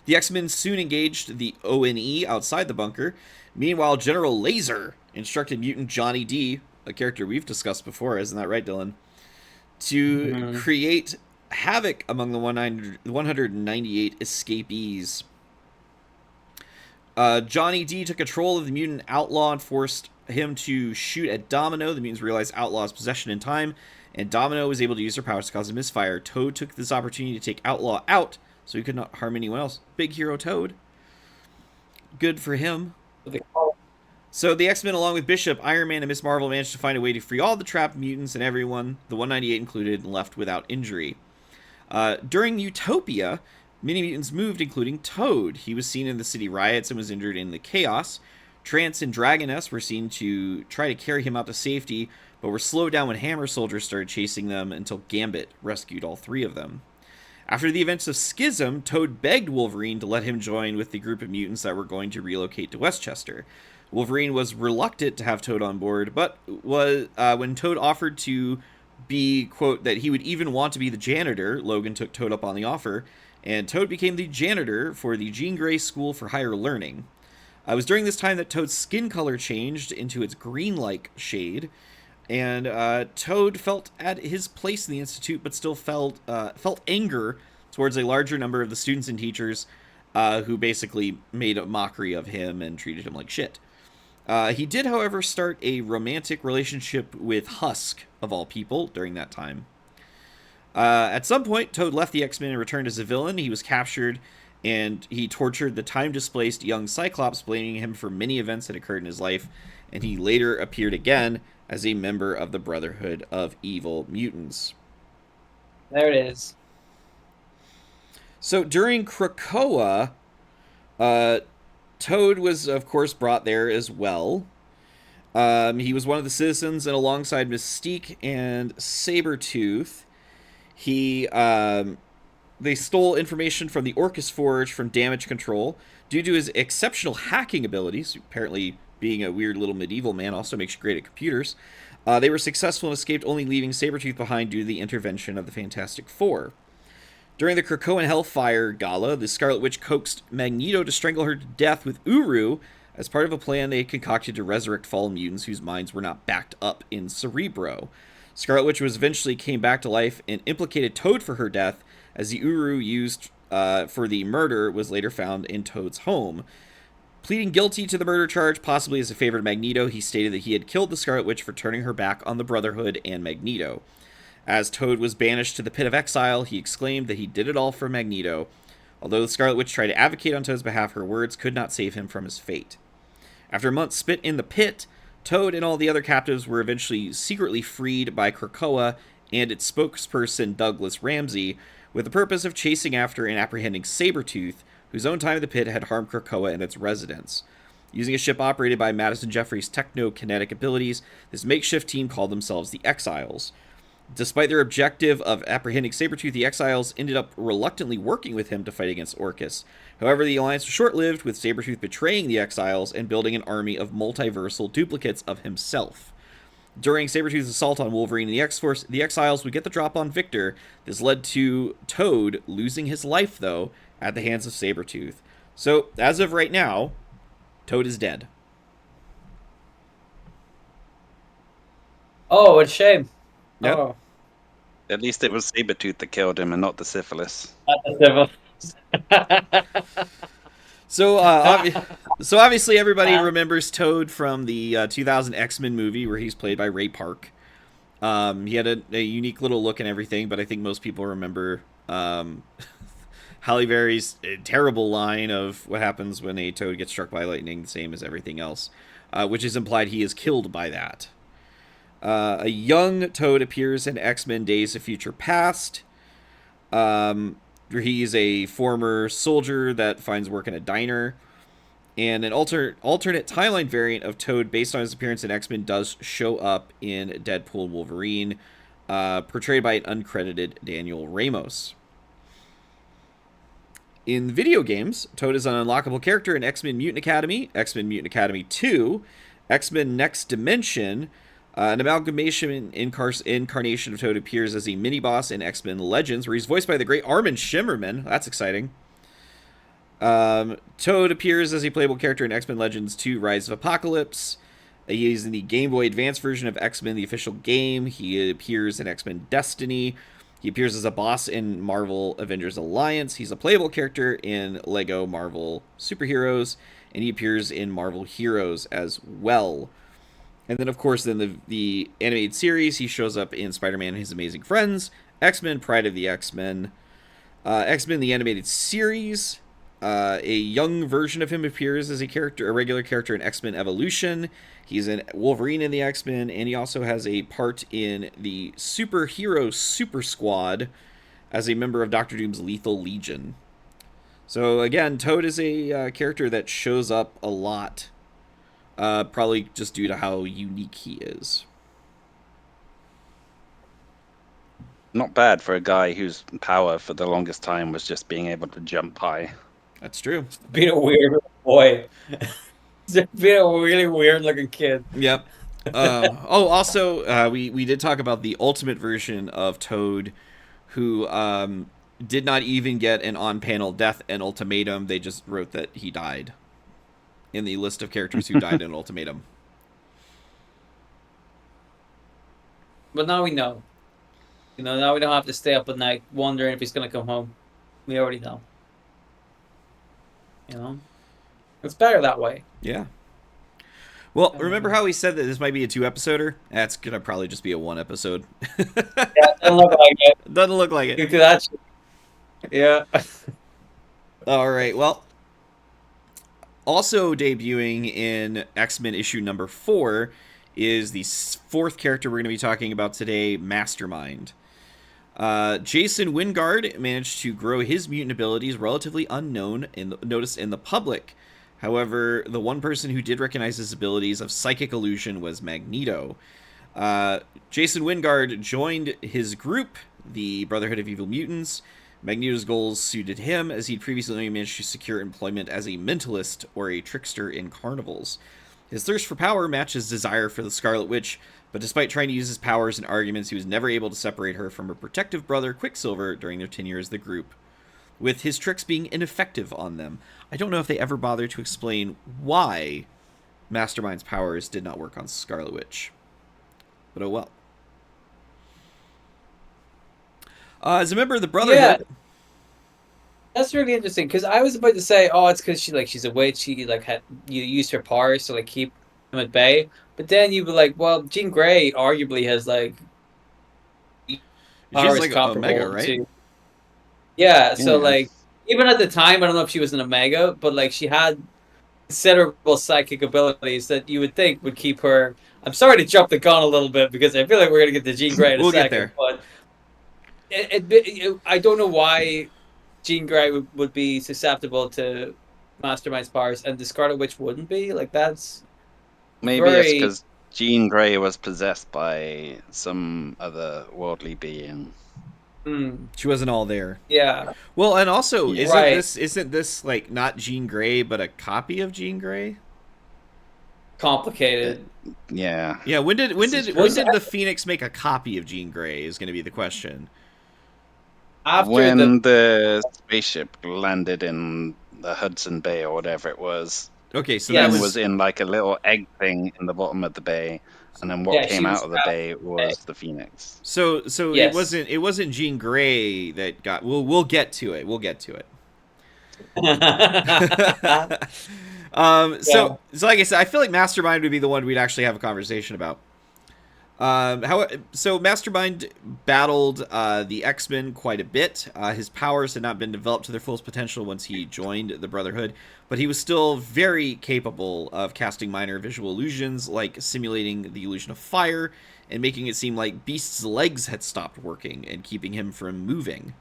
The X-Men soon engaged the ONE outside the bunker. Meanwhile, General Laser instructed mutant Johnny D, a character we've discussed before, isn't that right, Dylan? To create havoc among the 198 escapees. Johnny D took control of the mutant Outlaw and forced him to shoot at Domino. The mutants realized Outlaw's possession in time, and Domino was able to use her powers to cause a misfire. Toad took this opportunity to take Outlaw out, so he could not harm anyone else. Big hero Toad. Good for him. So the X-Men, along with Bishop, Iron Man, and Miss Marvel, managed to find a way to free all the trapped mutants and everyone, the 198 included, and left without injury. During Utopia, many mutants moved, including Toad. He was seen in the city riots and was injured in the chaos. Trance and Dragoness were seen to try to carry him out to safety, but were slowed down when Hammer Soldiers started chasing them until Gambit rescued all three of them. After the events of Schism, Toad begged Wolverine to let him join with the group of mutants that were going to relocate to Westchester. Wolverine was reluctant to have Toad on board, but when Toad offered to be, quote, that he would even want to be the janitor, Logan took Toad up on the offer, and Toad became the janitor for the Jean Grey School for Higher Learning. It was during this time that Toad's skin color changed into its green-like shade, and Toad felt at his place in the Institute, but still felt anger towards a larger number of the students and teachers who basically made a mockery of him and treated him like shit. He did, however, start a romantic relationship with Husk, of all people, during that time. At some point, Toad left the X-Men and returned as a villain. He was captured, and he tortured the time-displaced young Cyclops, blaming him for many events that occurred in his life, and he later appeared again as a member of the Brotherhood of Evil Mutants. There it is. So during Krakoa, Toad was, of course, brought there as well. He was one of the citizens, and alongside Mystique and Sabretooth, they stole information from the Orcus Forge from Damage Control. Due to his exceptional hacking abilities, apparently being a weird little medieval man also makes you great at computers, they were successful and escaped, only leaving Sabretooth behind due to the intervention of the Fantastic Four. During the Krakoan Hellfire Gala, the Scarlet Witch coaxed Magneto to strangle her to death with Uru as part of a plan they had concocted to resurrect fallen mutants whose minds were not backed up in Cerebro. Scarlet Witch was eventually came back to life and implicated Toad for her death, as the Uru used for the murder was later found in Toad's home. Pleading guilty to the murder charge, possibly as a favor to Magneto, he stated that he had killed the Scarlet Witch for turning her back on the Brotherhood and Magneto. As Toad was banished to the Pit of Exile, he exclaimed that he did it all for Magneto. Although the Scarlet Witch tried to advocate on Toad's behalf, her words could not save him from his fate. After a month spent in the pit, Toad and all the other captives were eventually secretly freed by Krakoa and its spokesperson Douglas Ramsey, with the purpose of chasing after and apprehending Sabretooth, whose own time in the pit had harmed Krakoa and its residents. Using a ship operated by Madison Jeffries' techno-kinetic abilities, this makeshift team called themselves the Exiles. Despite their objective of apprehending Sabretooth, the Exiles ended up reluctantly working with him to fight against Orcus. However, the alliance was short-lived, with Sabretooth betraying the Exiles and building an army of multiversal duplicates of himself. During Sabretooth's assault on Wolverine and the X-Force, the Exiles would get the drop on Victor. This led to Toad losing his life, though, at the hands of Sabretooth. So, as of right now, Toad is dead. Oh, what a shame. Yep. Oh, At least it was Sabretooth that killed him and not the syphilis. not the civil. So, obviously everybody remembers Toad from the 2000 X-Men movie where he's played by Ray Park. He had a unique little look and everything, but I think most people remember Halle Berry's terrible line of what happens when a Toad gets struck by lightning, the same as everything else, which is implied he is killed by that. A young Toad appears in X-Men Days of Future Past. He's a former soldier that finds work in a diner. And an alternate timeline variant of Toad based on his appearance in X-Men does show up in Deadpool and Wolverine, portrayed by an uncredited Daniel Ramos. In video games, Toad is an unlockable character in X-Men Mutant Academy, X-Men Mutant Academy 2, X-Men Next Dimension. An amalgamation incarnation of Toad appears as a mini-boss in X-Men Legends, where he's voiced by the great Armin Shimmerman. That's exciting. Toad appears as a playable character in X-Men Legends 2 Rise of Apocalypse. He's in the Game Boy Advance version of X-Men, the official game. He appears in X-Men Destiny. He appears as a boss in Marvel Avengers Alliance. He's a playable character in Lego Marvel Superheroes. And he appears in Marvel Heroes as well. And then, of course, the animated series, he shows up in Spider-Man and His Amazing Friends, X-Men, Pride of the X-Men, X-Men, the animated series. A young version of him appears as a regular character in X-Men Evolution. He's in Wolverine in the X-Men, and he also has a part in the Superhero Super Squad as a member of Doctor Doom's Lethal Legion. So, again, Toad is a character that shows up a lot. Probably just due to how unique he is. Not bad for a guy whose power for the longest time was just being able to jump high. That's true. Being a weird boy. Being a really weird looking kid. Yep. Also, we did talk about the ultimate version of Toad, who did not even get an on-panel death and ultimatum. They just wrote that he died in the list of characters who died in Ultimatum. But now we know. Now we don't have to stay up at night wondering if he's going to come home. We already know. It's better that way. Yeah. Well, remember how we said that this might be a 2-episoder? That's going to probably just be a 1 episode. Yeah, it doesn't look like it. Doesn't look like it. You do that shit. Yeah. All right, well, also debuting in X-Men issue number 4 is the 4th character we're going to be talking about today, Mastermind. Jason Wingard managed to grow his mutant abilities relatively unknown and noticed in the public. However, the one person who did recognize his abilities of psychic illusion was Magneto. Jason Wingard joined his group, the Brotherhood of Evil Mutants. Magneto's goals suited him, as he'd previously managed to secure employment as a mentalist or a trickster in carnivals. His thirst for power matched his desire for the Scarlet Witch, but despite trying to use his powers and arguments, he was never able to separate her from her protective brother, Quicksilver, during their tenure as the group, with his tricks being ineffective on them. I don't know if they ever bothered to explain why Mastermind's powers did not work on Scarlet Witch. But oh well. As a member of the Yeah, Brotherhood, that's really interesting because I was about to say, oh, it's because she's a witch. She like had you used her powers to like keep him at bay. But then you were like, well, Jean Grey arguably has like she's powers like Omega, comparable right? to yeah. So Yeah. like even at the time, I don't know if she was an Omega, but like she had considerable psychic abilities that you would think would keep her. I'm sorry to jump the gun a little bit because I feel like we're gonna get to Jean Grey in a We'll get second, there. but I don't know why Jean Grey would be susceptible to Mastermind's powers and the Scarlet Witch wouldn't be. Like that's Maybe it's very. because Jean Grey was possessed by some other worldly being. She wasn't all there. Yeah. Well, and also, Yeah. Right. isn't this like not Jean Grey, but a copy of Jean Grey? Uh, Complicated. yeah. Yeah. When did Was the Phoenix make a copy of Jean Grey? Is going to be the question. after the When the spaceship landed in the Hudson Bay or whatever it was, Okay, so that Yes. Jean was was in like a little egg thing in the bottom of the bay, and then what Yeah, came she was out of the bay was the Phoenix. so yes. it wasn't Jean Grey that got. We'll get to it. We'll get to it. Yeah. So like I said, I feel like Mastermind would be the one we'd actually have a conversation about. So Mastermind battled the X-Men quite a bit. His powers had not been developed to their fullest potential once he joined the Brotherhood, but he was still very capable of casting minor visual illusions, like simulating the illusion of fire and making it seem like Beast's legs had stopped working and keeping him from moving.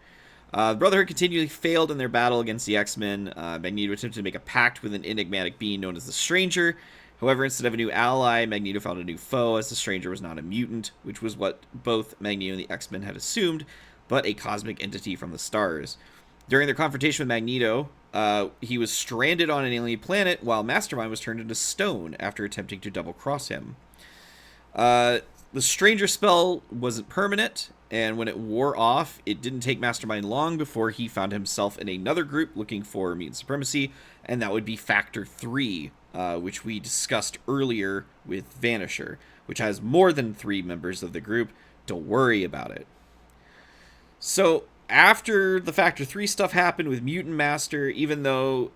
The Brotherhood continually failed in their battle against the X-Men. Magneto attempted to make a pact with an enigmatic being known as the Stranger. However, instead of a new ally, Magneto found a new foe, as the Stranger was not a mutant, which was what both Magneto and the X-Men had assumed, but a cosmic entity from the stars. During their confrontation with Magneto, he was stranded on an alien planet, while Mastermind was turned into stone after attempting to double-cross him. The Stranger spell wasn't permanent, and when it wore off, it didn't take Mastermind long before he found himself in another group looking for mutant supremacy, and that would be Factor 3, which we discussed earlier with Vanisher, which has more than 3 members of the group. Don't worry about it. So, after the Factor 3 stuff happened with Mutant Master, even though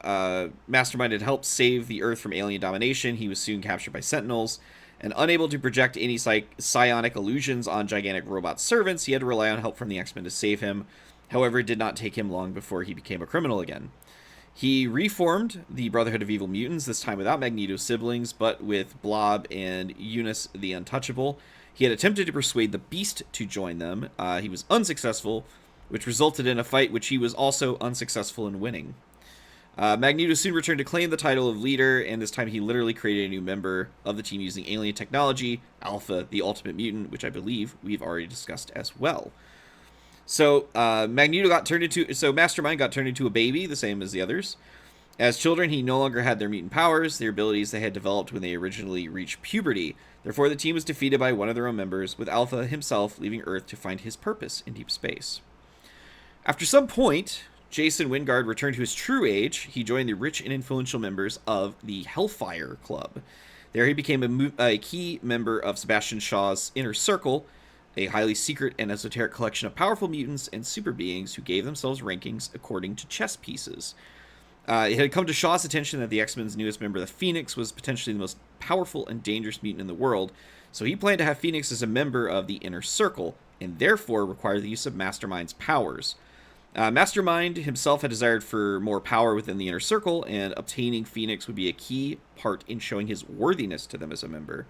Mastermind had helped save the Earth from alien domination, he was soon captured by Sentinels. And unable to project any psionic illusions on gigantic robot servants, he had to rely on help from the X-Men to save him. However, it did not take him long before he became a criminal again. He reformed the Brotherhood of Evil Mutants, this time without Magneto's siblings, but with Blob and Eunice the Untouchable. He had attempted to persuade the Beast to join them. He was unsuccessful, which resulted in a fight which he was also unsuccessful in winning. Magneto soon returned to claim the title of leader, and this time he literally created a new member of the team using alien technology, Alpha, the Ultimate Mutant, which I believe we've already discussed as well. So Mastermind got turned into a baby, the same as the others. As children, he no longer had their mutant powers, their abilities they had developed when they originally reached puberty. Therefore, the team was defeated by one of their own members, with Alpha himself leaving Earth to find his purpose in deep space. After some point, Jason Wingard returned to his true age. He joined the rich and influential members of the Hellfire Club. There he became a key member of Sebastian Shaw's Inner Circle, a highly secret and esoteric collection of powerful mutants and super beings who gave themselves rankings according to chess pieces. It had come to Shaw's attention that the X-Men's newest member, the Phoenix, was potentially the most powerful and dangerous mutant in the world, so he planned to have Phoenix as a member of the Inner Circle, and therefore require the use of Mastermind's powers. Mastermind himself had desired for more power within the Inner Circle, and obtaining Phoenix would be a key part in showing his worthiness to them as a member.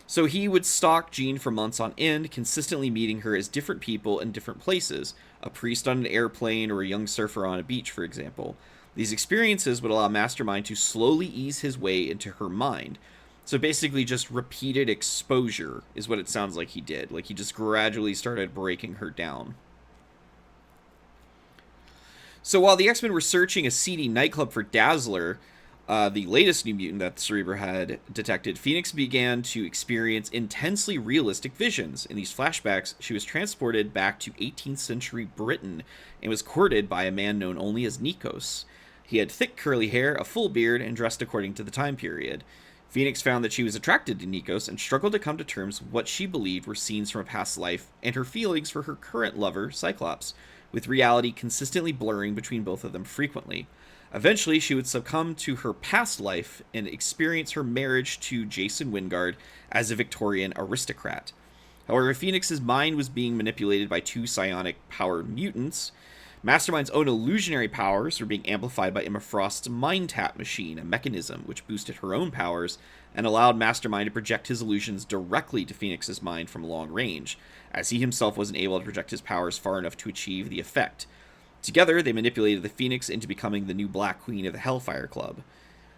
So he would stalk Jean for months on end, consistently meeting her as different people in different places, a priest on an airplane or a young surfer on a beach, for example. These experiences would allow Mastermind to slowly ease his way into her mind. So basically just repeated exposure is what it sounds like he did. Like he just gradually started breaking her down. So while the X-Men were searching a seedy nightclub for Dazzler, the latest New Mutant that the Cerebro had detected, Phoenix began to experience intensely realistic visions. In these flashbacks, she was transported back to 18th century Britain and was courted by a man known only as Nikos. He had thick curly hair, a full beard, and dressed according to the time period. Phoenix found that she was attracted to Nikos and struggled to come to terms with what she believed were scenes from a past life and her feelings for her current lover, Cyclops, with reality consistently blurring between both of them frequently. Eventually, she would succumb to her past life and experience her marriage to Jason Wingard as a Victorian aristocrat. However, Phoenix's mind was being manipulated by two psionic-powered mutants. Mastermind's own illusionary powers were being amplified by Emma Frost's mind tap machine, a mechanism which boosted her own powers and allowed Mastermind to project his illusions directly to Phoenix's mind from long range, as he himself wasn't able to project his powers far enough to achieve the effect. Together, they manipulated the Phoenix into becoming the new Black Queen of the Hellfire Club.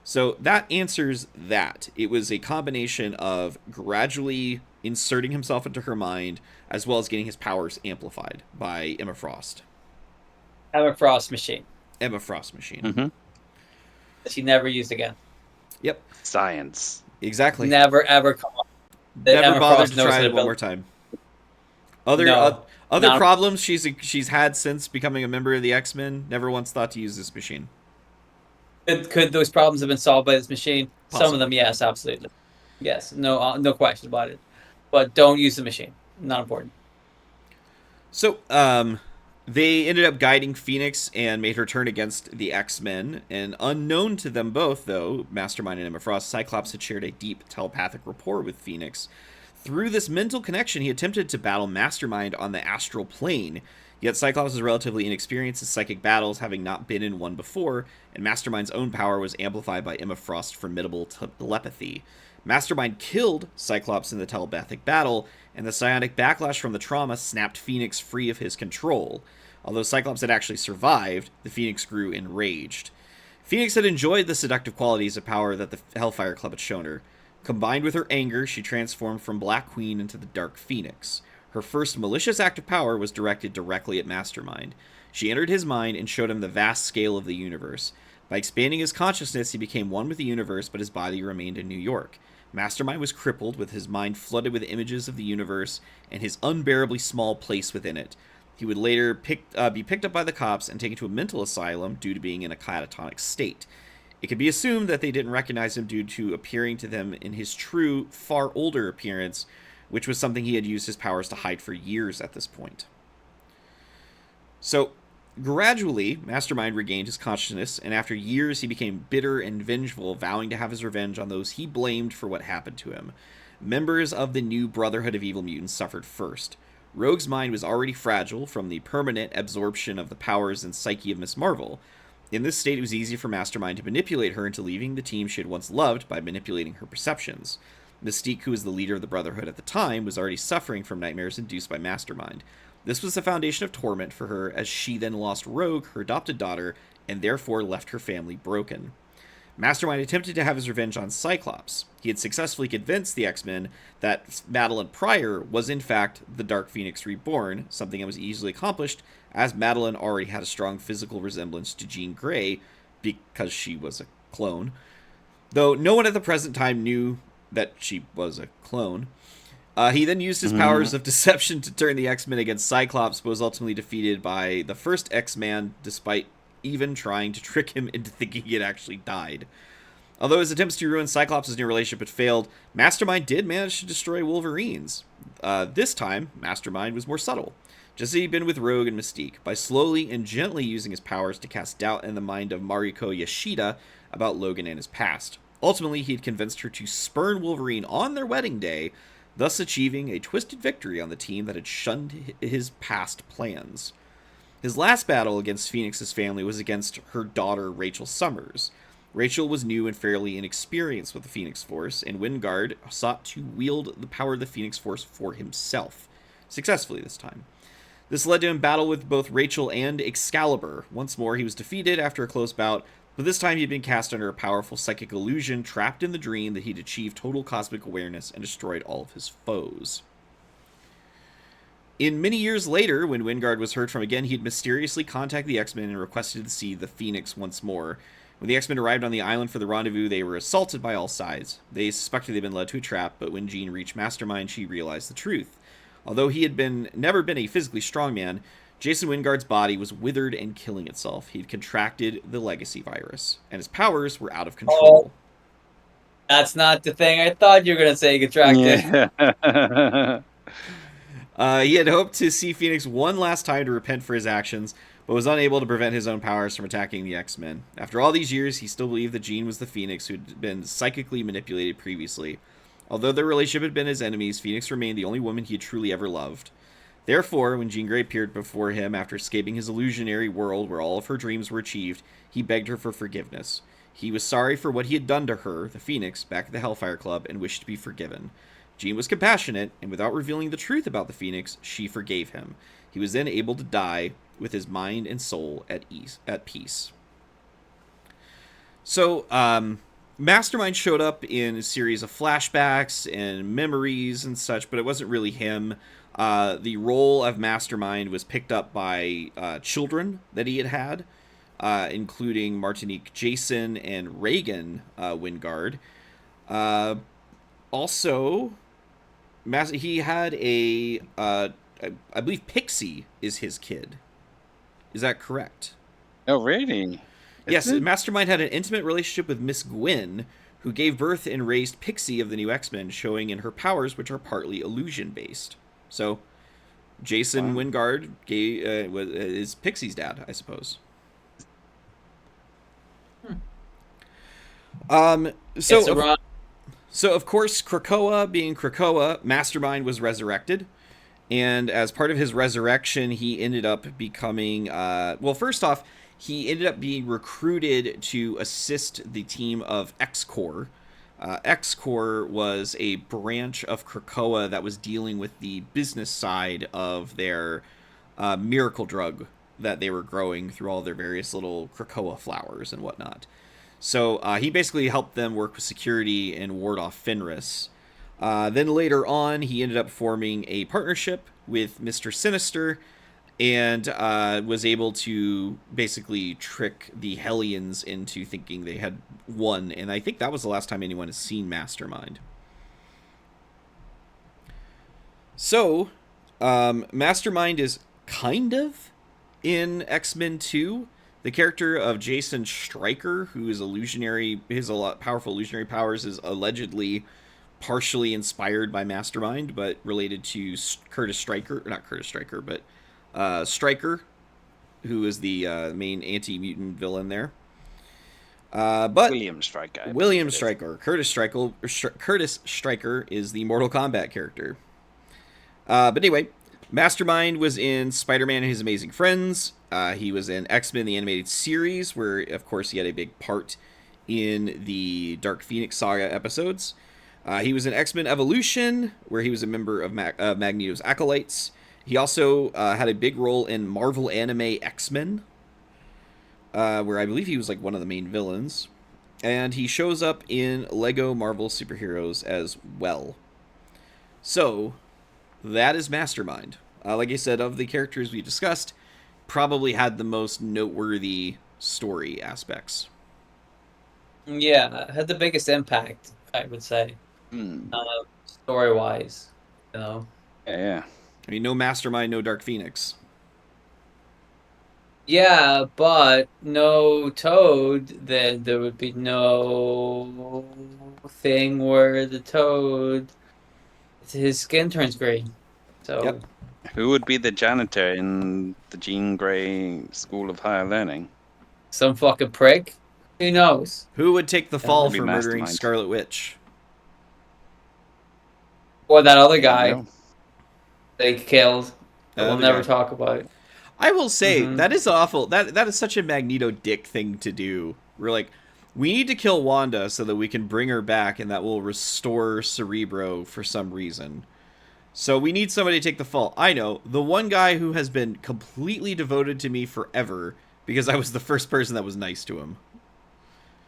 So that answers that. It was a combination of gradually inserting himself into her mind, as well as getting his powers amplified by Emma Frost. Emma Frost machine. Emma Frost machine. Mm-hmm. She never used again. Yep. Science. Exactly. Never ever come up. Never Emma bothered Frost to knows try how it to one build- more time. Other No, not- problems she's had since becoming a member of the X-Men, never once thought to use this machine. Could those problems have been solved by this machine? Some Possibly. of them, yes, absolutely. Yes, no question about it. But don't use the machine. Not important. So, they ended up guiding Phoenix and made her turn against the X-Men. And unknown to them both, though, Mastermind and Emma Frost, Cyclops had shared a deep telepathic rapport with Phoenix. Through this mental connection, he attempted to battle Mastermind on the astral plane. Yet Cyclops was relatively inexperienced in psychic battles, having not been in one before, and Mastermind's own power was amplified by Emma Frost's formidable telepathy. Mastermind killed Cyclops in the telepathic battle, and the psionic backlash from the trauma snapped Phoenix free of his control. Although Cyclops had actually survived, the Phoenix grew enraged. Phoenix had enjoyed the seductive qualities of power that the Hellfire Club had shown her. Combined with her anger, she transformed from Black Queen into the Dark Phoenix. Her first malicious act of power was directed directly at Mastermind. She entered his mind and showed him the vast scale of the universe. By expanding his consciousness, he became one with the universe, but his body remained in New York. Mastermind was crippled, with his mind flooded with images of the universe and his unbearably small place within it. He would later be picked up by the cops and taken to a mental asylum due to being in a catatonic state. It could be assumed that they didn't recognize him due to appearing to them in his true, far older appearance, which was something he had used his powers to hide for years at this point. So, gradually, Mastermind regained his consciousness, and after years he became bitter and vengeful, vowing to have his revenge on those he blamed for what happened to him. Members of the new Brotherhood of Evil Mutants suffered first. Rogue's mind was already fragile from the permanent absorption of the powers and psyche of Miss Marvel. In this state, it was easy for Mastermind to manipulate her into leaving the team she had once loved by manipulating her perceptions. Mystique, who was the leader of the Brotherhood at the time, was already suffering from nightmares induced by Mastermind. This was the foundation of torment for her, as she then lost Rogue, her adopted daughter, and therefore left her family broken. Mastermind attempted to have his revenge on Cyclops. He had successfully convinced the X-Men that Madeline Pryor was in fact the Dark Phoenix Reborn, something that was easily accomplished, as Madeline already had a strong physical resemblance to Jean Grey, because she was a clone. Though no one at the present time knew that she was a clone. He then used his powers of deception to turn the X-Men against Cyclops, but was ultimately defeated by the first X-Man, despite even trying to trick him into thinking he had actually died. Although his attempts to ruin Cyclops' new relationship had failed, Mastermind did manage to destroy Wolverine's. This time, Mastermind was more subtle, just as he'd been with Rogue and Mystique, by slowly and gently using his powers to cast doubt in the mind of Mariko Yashida about Logan and his past. Ultimately, he had convinced her to spurn Wolverine on their wedding day, thus achieving a twisted victory on the team that had shunned his past plans. His last battle against Phoenix's family was against her daughter, Rachel Summers. Rachel was new and fairly inexperienced with the Phoenix Force, and Wingard sought to wield the power of the Phoenix Force for himself, successfully this time. This led to him battle with both Rachel and Excalibur. Once more, he was defeated after a close bout, but this time he had been cast under a powerful psychic illusion, trapped in the dream that he'd achieved total cosmic awareness and destroyed all of his foes. In many years later, when Wingard was heard from again, he'd mysteriously contacted the X-Men and requested to see the Phoenix once more. When the X-Men arrived on the island for the rendezvous, they were assaulted by all sides. They suspected they'd been led to a trap, but when Jean reached Mastermind, she realized the truth. Although he had never been a physically strong man, Jason Wingard's body was withered and killing itself. He'd contracted the legacy virus, and his powers were out of control. That's not the thing I thought you were gonna say, Contractus. Yeah. He had hoped to see Phoenix one last time to repent for his actions, but was unable to prevent his own powers from attacking the X-Men. After all these years, he still believed that Jean was the Phoenix who'd been psychically manipulated previously. Although their relationship had been his enemies, Phoenix remained the only woman he had truly ever loved. Therefore, when Jean Grey appeared before him after escaping his illusionary world where all of her dreams were achieved, he begged her for forgiveness. He was sorry for what he had done to her, the Phoenix, back at the Hellfire Club, and wished to be forgiven. Jean was compassionate, and without revealing the truth about the Phoenix, she forgave him. He was then able to die with his mind and soul at peace. So, Mastermind showed up in a series of flashbacks and memories and such, but it wasn't really him. The role of Mastermind was picked up by children that he had, including Martinique Jason and Reagan Wingard. Also, he had I believe Pixie is his kid. Is that correct? Oh, really? Yes, Is it? Mastermind had an intimate relationship with Miss Gwyn, who gave birth and raised Pixie of the New X-Men, showing in her powers, which are partly illusion-based. So, Jason Wow. Wingard is Pixie's dad, I suppose. Um, It's so, a of, wrong. so of course, Krakoa being Krakoa, Mastermind was resurrected. And as part of his resurrection, he ended up becoming, well, first off, he ended up being recruited to assist the team of X-Corps. X-Corps was a branch of Krakoa that was dealing with the business side of their miracle drug that they were growing through all their various little Krakoa flowers and whatnot. So he basically helped them work with security and ward off Fenris. Then later on, he ended up forming a partnership with Mr. Sinister and was able to basically trick the Hellions into thinking they had won. And I think that was the last time anyone has seen Mastermind. So, Mastermind is kind of in X-Men 2. The character of Jason Stryker, who is illusionary, his a lot powerful illusionary powers, is allegedly partially inspired by Mastermind, but related to Curtis Stryker, not Curtis Stryker, but Stryker, who is the main anti-mutant villain there. But William Stryker. I William believe it is. Stryker, Curtis Stryker is the Mortal Kombat character. But anyway, Mastermind was in Spider-Man and His Amazing Friends. He was in X-Men the Animated Series, where, of course, he had a big part in the Dark Phoenix Saga episodes. He was in X-Men Evolution, where he was a member of Magneto's Acolytes. He also had a big role in Marvel Anime X-Men, where I believe he was like one of the main villains. And he shows up in Lego Marvel Superheroes as well. So, that is Mastermind. Like I said, of the characters we discussed, probably had the most noteworthy story aspects. Yeah, had the biggest impact, I would say, Hmm. story wise. You know. Yeah. I mean, no Mastermind, no Dark Phoenix. Yeah, but no Toad, then there would be no thing where the Toad, his skin turns green. Yep. So Who would be the janitor in the Jean Grey School of Higher Learning? some fucking prick. Who knows? Who would take the Yeah. fall Maybe for murdering Mastermind. Scarlet Witch? Or that other There you guy go. they killed that That we'll other never guy. talk about. I will say Hmm. that is awful. That is such a Magneto dick thing to do. We're like, we need to kill Wanda so that we can bring her back, and that will restore Cerebro for some reason. So we need somebody to take the fall. I know the one guy who has been completely devoted to me forever because I was the first person that was nice to him.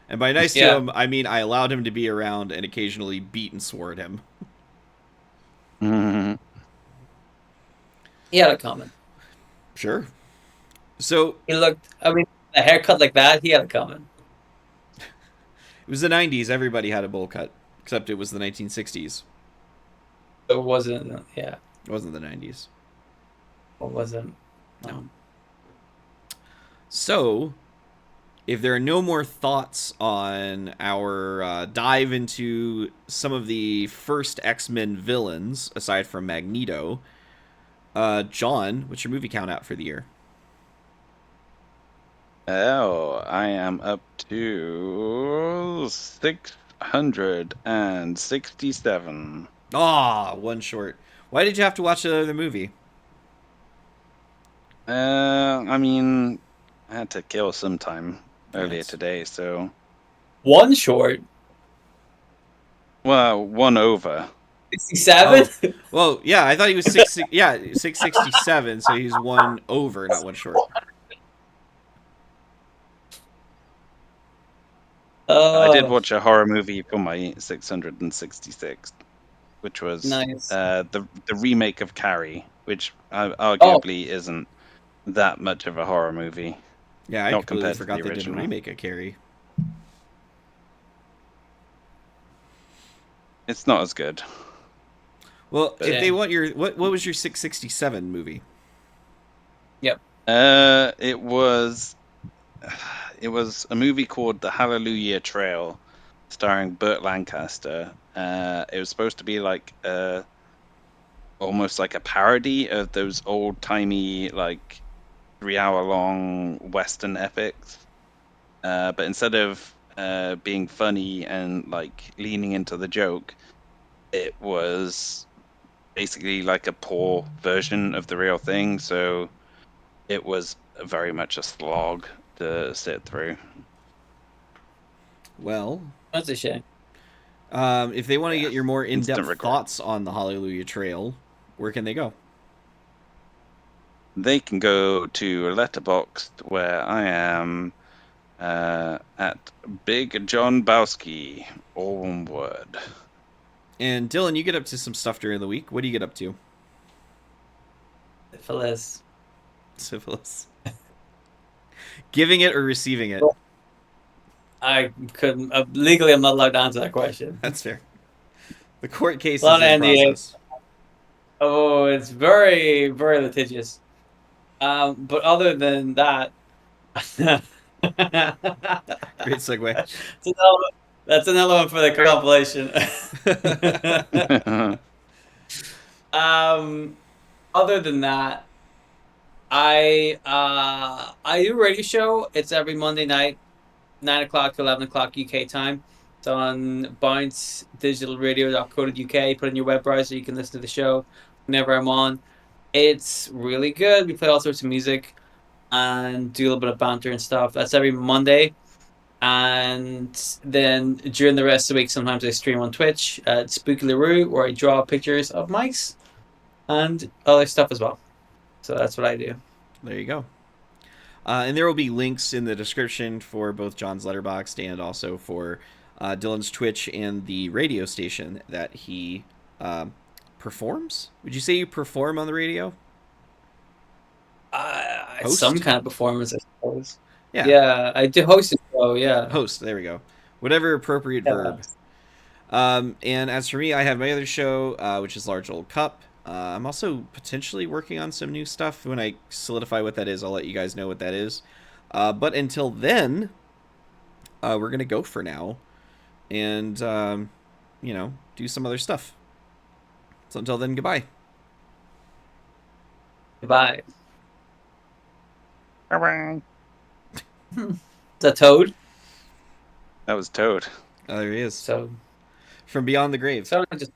And by nice to Yeah. him, I mean I allowed him to be around and occasionally beat and swore at him. Mhm. He had it coming. Sure. So He looked. I mean, a haircut like that, he had it coming. it was the 90s. Everybody had a bowl cut, except it was the 1960s. It wasn't. Yeah, It wasn't the 90s. it wasn't. No. So, if there are no more thoughts on our dive into some of the first X-Men villains, aside from Magneto, John, what's your movie count out for the year? Oh, I am up to 667. Ah, one short. Why did you have to watch another movie? I mean, I had to kill some time earlier Yes. today, so One short. well, one over. 67? Oh, well, yeah. I thought he was yeah, 667. So he's one over, not one short. I did Oh, watch a horror movie for my 666, which was nice. the remake of Carrie, which Oh, arguably isn't that much of a horror movie, Yeah, I not completely compared to the forgot they did a original. remake of Carrie. It's not as good. Well, if they shame. want your what was your 667 movie? Yep. It was it was a movie called The Hallelujah Trail, starring Burt Lancaster. It was supposed to be like almost like a parody of those old timey like 3 hour long Western epics. But instead of being funny and like leaning into the joke, it was basically like a poor version of the real thing. So it was very much a slog to sit through. Well, That's a shame. if they want to Yeah, get your more instant in-depth regret. thoughts on the Hallelujah Trail, where can they go? They can go to Letterboxd, where I am at Big John Bowski, all one word. And Dylan, you get up to some stuff during the week. What do you get up to? Syphilis. Syphilis. Giving it or receiving it? I couldn't. Legally, I'm not allowed to answer that question. That's fair. The court case A is lot of in NDA. process. Oh, it's very, very litigious. But other than that, that's Great segue. another, that's another one for the compilation. um, Other than that, I do a radio show. It's every Monday night, 9 o'clock to 11 o'clock UK time. It's on bouncedigitalradio.co.uk. Put in your web browser. You can listen to the show whenever I'm on. It's really good. We play all sorts of music and do a little bit of banter and stuff. That's every Monday. And then during the rest of the week, sometimes I stream on Twitch at Spooky LaRue, where I draw pictures of mice and other stuff as well. So that's what I do. There you go. And there will be links in the description for both John's Letterboxd and also for Dylan's Twitch and the radio station that he performs. Would you say you perform on the radio? Some Host? kind of performance, I suppose. Yeah, Yeah, I do host a show. Yeah. host. There we go. Whatever appropriate Yeah. verb. And as for me, I have my other show, which is Large Old Cup. I'm also potentially working on some new stuff. When I solidify what that is, I'll let you guys know what that is. But until then, we're going to go for now and, do some other stuff. So until then, goodbye. Goodbye. Bye-bye. Is that Toad? That was Toad. There he is. So, From beyond the grave. so I just